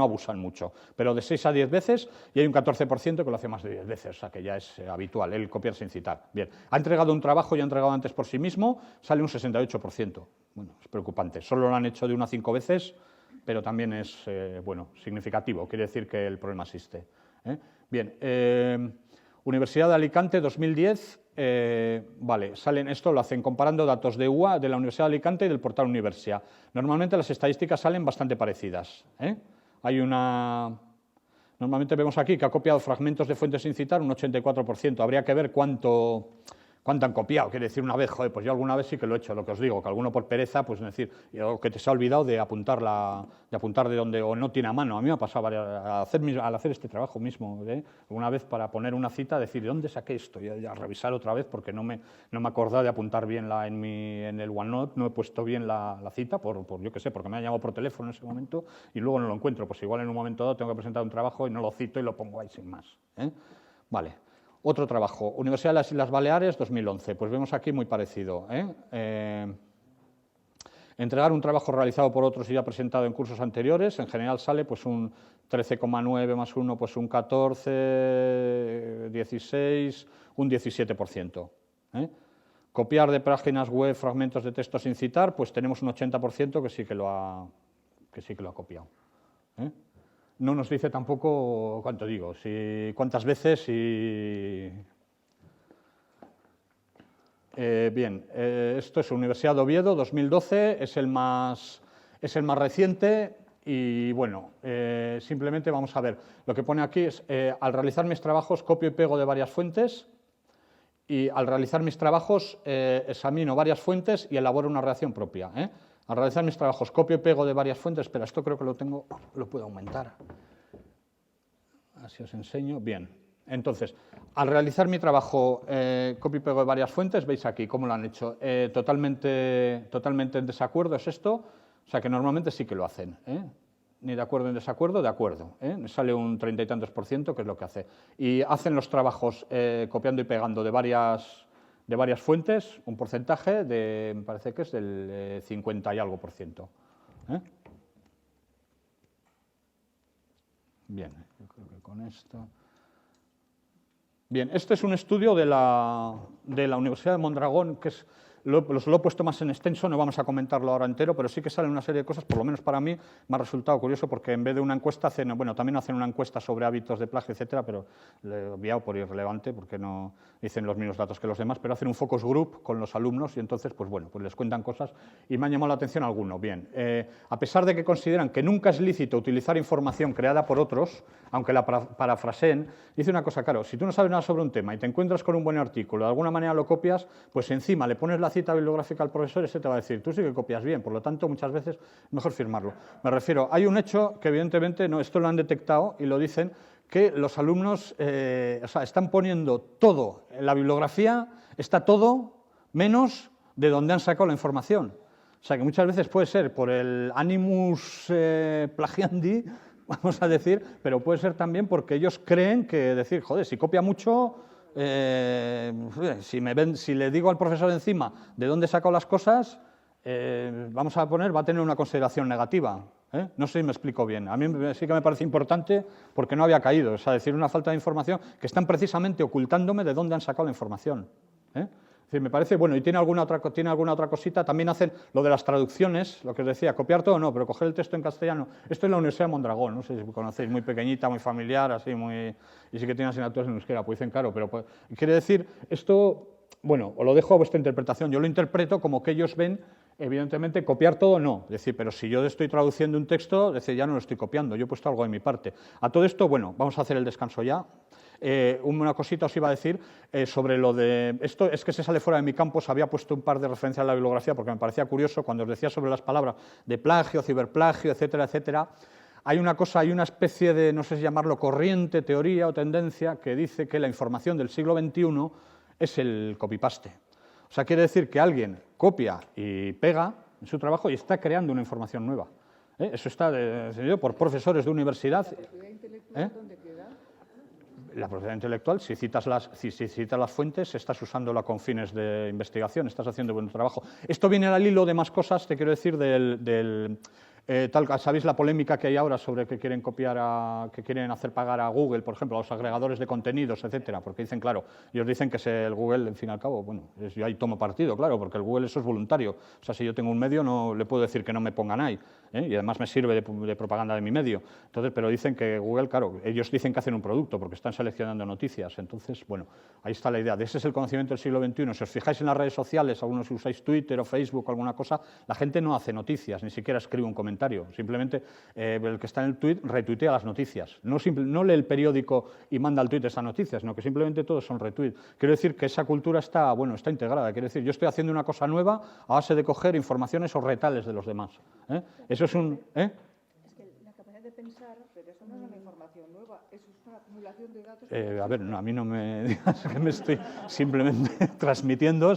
abusan mucho, pero de 6 a 10 veces, y hay un 14% que lo hace más de 10 veces, o sea que ya es habitual el copiar sin citar. Bien, ha entregado un trabajo y ha entregado antes por sí mismo, sale un 68%. Bueno, es preocupante. Solo lo han hecho de 1 a 5 veces, pero también es significativo, quiere decir que el problema existe. Bien, Universidad de Alicante, 2010, esto lo hacen comparando datos de UA, de la Universidad de Alicante y del portal Universia. Normalmente las estadísticas salen bastante parecidas. Normalmente vemos aquí que ha copiado fragmentos de fuentes sin citar un 84%. Habría que ver cuánto han copiado. Quiere decir, una vez, joder, pues yo alguna vez sí que lo he hecho, lo que os digo, que alguno por pereza, pues es decir, o que te se ha olvidado de apuntar de donde o no tiene a mano. A mí me ha pasado al hacer este trabajo mismo, alguna vez para poner una cita, decir, ¿de dónde saqué esto? Y a revisar otra vez porque no me acordaba de apuntar bien en el OneNote, no he puesto bien la cita, yo qué sé, porque me ha llamado por teléfono en ese momento y luego no lo encuentro. Pues igual en un momento dado tengo que presentar un trabajo y no lo cito y lo pongo ahí sin más. Vale. Otro trabajo, Universidad de las Islas Baleares, 2011. Pues vemos aquí muy parecido. Entregar un trabajo realizado por otros y ya presentado en cursos anteriores, en general sale pues un 13,9 más 1, pues un 14, 16, un 17%. Copiar de páginas web fragmentos de texto sin citar, pues tenemos un 80% que sí que lo ha copiado. No nos dice tampoco cuántas veces y... bien, esto es Universidad de Oviedo, 2012, es el más reciente y bueno, simplemente vamos a ver, lo que pone aquí es, al realizar mis trabajos copio y pego de varias fuentes y al realizar mis trabajos examino varias fuentes y elaboro una redacción propia. Al realizar mis trabajos copio y pego de varias fuentes, pero esto creo que lo puedo aumentar. Así os enseño. Bien, entonces, al realizar mi trabajo copio y pego de varias fuentes, veis aquí cómo lo han hecho. Totalmente en desacuerdo es esto, o sea que normalmente sí que lo hacen. Ni de acuerdo ni desacuerdo, de acuerdo. Sale un 30 y tantos %, que es lo que hace. Y hacen los trabajos copiando y pegando de varias fuentes, un porcentaje me parece que es del 50 y algo %. Bien, yo creo que con esto... Bien, este es un estudio de la Universidad de Mondragón, que lo he puesto más en extenso, no vamos a comentarlo ahora entero, pero sí que salen una serie de cosas, por lo menos para mí, me ha resultado curioso, porque en vez de una encuesta, también hacen una encuesta sobre hábitos de plagio, etcétera, pero le he obviado por irrelevante, porque no dicen los mismos datos que los demás, pero hacen un focus group con los alumnos y entonces, pues bueno, pues les cuentan cosas y me han llamado la atención alguno. Bien, a pesar de que consideran que nunca es lícito utilizar información creada por otros, aunque la parafraseen, dice una cosa, claro, si tú no sabes nada sobre un tema y te encuentras con un buen artículo, de alguna manera lo copias, pues encima le pones la cita bibliográfica al profesor, ese te va a decir, tú sí que copias bien, por lo tanto, muchas veces mejor firmarlo. Me refiero, hay un hecho que evidentemente, esto lo han detectado y lo dicen, que los alumnos están poniendo todo en la bibliografía, está todo menos de donde han sacado la información. O sea, que muchas veces puede ser por el animus plagiandi, vamos a decir, pero puede ser también porque ellos creen que decir, joder, si copia mucho, si le digo al profesor encima de dónde saco las cosas, vamos a poner, va a tener una consideración negativa. No sé si me explico bien. A mí sí que me parece importante porque no había caído, es decir, una falta de información que están precisamente ocultándome de dónde han sacado la información. Es decir, me parece, bueno, y tiene alguna otra cosita, también hacen lo de las traducciones, lo que os decía, copiar todo no, pero coger el texto en castellano. Esto es la Universidad de Mondragón, no sé si conocéis, muy pequeñita, muy familiar, así, y sí que tiene asignaturas en euskera, pues dicen, claro, pero quiere decir, esto, bueno, os lo dejo a vuestra interpretación, yo lo interpreto como que ellos ven, evidentemente, copiar todo no, es decir, pero si yo estoy traduciendo un texto, es decir, ya no lo estoy copiando, yo he puesto algo de mi parte. A todo esto, bueno, vamos a hacer el descanso ya. Una cosita os iba a decir sobre lo de... Esto es que se sale fuera de mi campo, os había puesto un par de referencias a la bibliografía porque me parecía curioso cuando os decía sobre las palabras de plagio, ciberplagio, etcétera, etcétera. Hay una especie de, no sé si llamarlo corriente, teoría o tendencia que dice que la información del siglo XXI es el copy-paste. O sea, quiere decir que alguien copia y pega en su trabajo y está creando una información nueva. Eso está decidido por profesores de universidad. ¿La propiedad intelectual dónde queda? La propiedad intelectual, si citas las fuentes, estás usándola con fines de investigación, estás haciendo buen trabajo. Esto viene al hilo de más cosas, te quiero decir, ¿sabéis la polémica que hay ahora sobre que quieren que quieren hacer pagar a Google, por ejemplo, a los agregadores de contenidos, etcétera? Porque dicen, claro, ellos dicen que el Google, en fin y al cabo, bueno, yo ahí tomo partido, claro, porque el Google eso es voluntario. O sea, si yo tengo un medio, no le puedo decir que no me pongan ahí, ¿eh? Y además me sirve de propaganda de mi medio. Entonces, pero dicen que Google, claro, ellos dicen que hacen un producto porque están seleccionando noticias. Entonces, bueno, ahí está la idea. Ese es el conocimiento del siglo XXI. Si os fijáis en las redes sociales, algunos usáis Twitter o Facebook o alguna cosa, la gente no hace noticias, ni siquiera escribe un comentario. Simplemente el que está en el tweet retuitea las noticias. No lee el periódico y manda al tweet esa noticia, sino que simplemente todos son retweets. Quiero decir que esa cultura está integrada. Quiero decir, yo estoy haciendo una cosa nueva a base de coger informaciones o retales de los demás. Eso es un... Es que la capacidad de pensar... Pero eso no es una información nueva, eso es una acumulación de datos. A ver, no, a mí no me digas que me estoy simplemente transmitiendo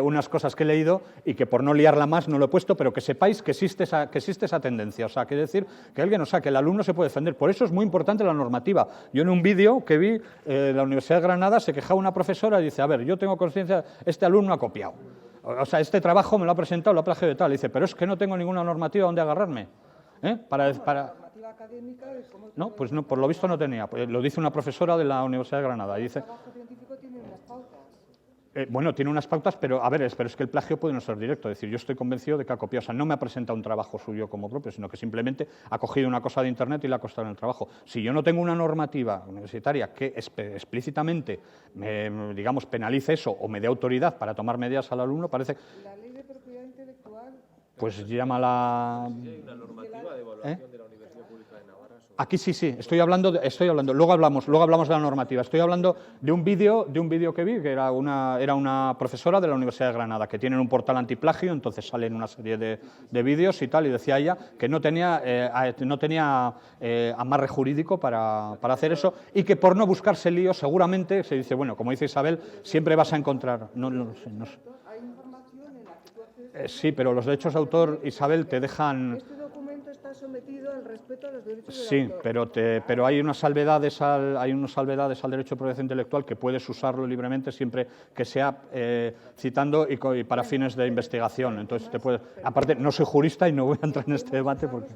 unas cosas que he leído y que por no liarla más no lo he puesto, pero que sepáis que existe esa tendencia. O sea, quiere decir que alguien, o sea, que el alumno se puede defender. Por eso es muy importante la normativa. Yo en un vídeo que vi, la Universidad de Granada se quejaba una profesora y dice, a ver, yo tengo conciencia, este alumno ha copiado. O sea, este trabajo me lo ha presentado, lo ha plagiado y tal. Y dice, pero es que no tengo ninguna normativa donde agarrarme. La normativa académica es como... No, pues no, por lo visto no tenía. Pues lo dice una profesora de la Universidad de Granada. Y dice, El trabajo científico tiene unas pautas. bueno, tiene unas pautas, pero a ver, pero es que el plagio puede no ser directo. Es decir, yo estoy convencido de que ha copiado. O sea, no me ha presentado un trabajo suyo como propio, sino que simplemente ha cogido una cosa de Internet y la ha acostado en el trabajo. Si yo no tengo una normativa universitaria que explícitamente, digamos, penalice eso o me dé autoridad para tomar medidas al alumno, parece... La ley de propiedad intelectual... Pues llámala... Hay una normativa de evaluación de la Universidad Pública de Navarra. Aquí sí, estoy hablando, luego hablamos de la normativa. Estoy hablando de un vídeo que vi, que era una profesora de la Universidad de Granada, que tienen un portal antiplagio, entonces salen una serie de vídeos y tal, y decía ella que no tenía amarre jurídico para hacer eso, y que por no buscarse lío, seguramente, se dice, bueno, como dice Isabel, siempre vas a encontrar... No sé. Hay información en la que tú accedes... Sí, pero los derechos de autor, Isabel, te dejan... Este documento está sometido al respeto a los derechos del Sí, autor. pero hay unas salvedades al derecho de propiedad intelectual que puedes usarlo libremente siempre que sea citando y para fines de investigación. Entonces aparte no soy jurista y no voy a entrar en este debate porque...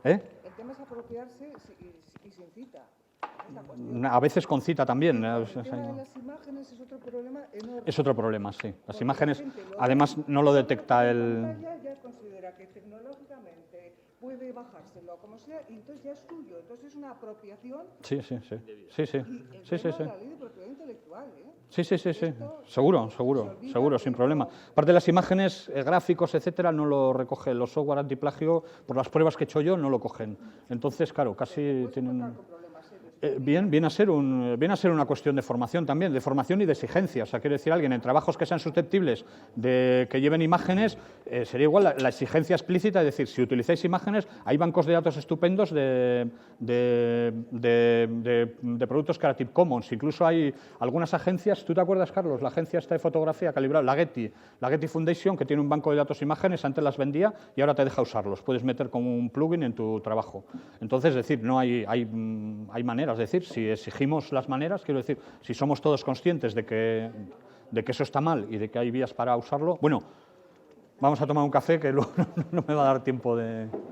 El tema es apropiarse y sin cita. A veces con cita también. El tema de las imágenes es otro problema enorme. Es otro problema, sí. Las Porque imágenes, la gente además, no lo detecta La el... pantalla ya considera que tecnológicamente puede bajárselo, como sea, y entonces ya es suyo. Entonces es una apropiación. Sí. Y el tema de la ley de propiedad intelectual, ¿eh? Sí. Seguro, sin problema. Aparte, las imágenes, gráficos, etcétera, no lo recoge los software antiplagio, por las pruebas que he hecho yo, no lo cogen. Entonces, claro, casi tienen... Viene a ser una cuestión de formación también, de formación y de exigencia. O sea, quiere decir, alguien en trabajos que sean susceptibles de que lleven imágenes, sería igual la exigencia explícita, es decir, si utilizáis imágenes, hay bancos de datos estupendos de productos Creative Commons. Incluso hay algunas agencias, ¿tú te acuerdas, Carlos? La agencia esta de fotografía calibrada, la Getty Foundation, que tiene un banco de datos imágenes, antes las vendía y ahora te deja usarlos. Puedes meter como un plugin en tu trabajo. Entonces, es decir, no hay maneras. Es decir, si exigimos las maneras, quiero decir, si somos todos conscientes de que eso está mal y de que hay vías para usarlo, bueno, vamos a tomar un café que luego no me va a dar tiempo de...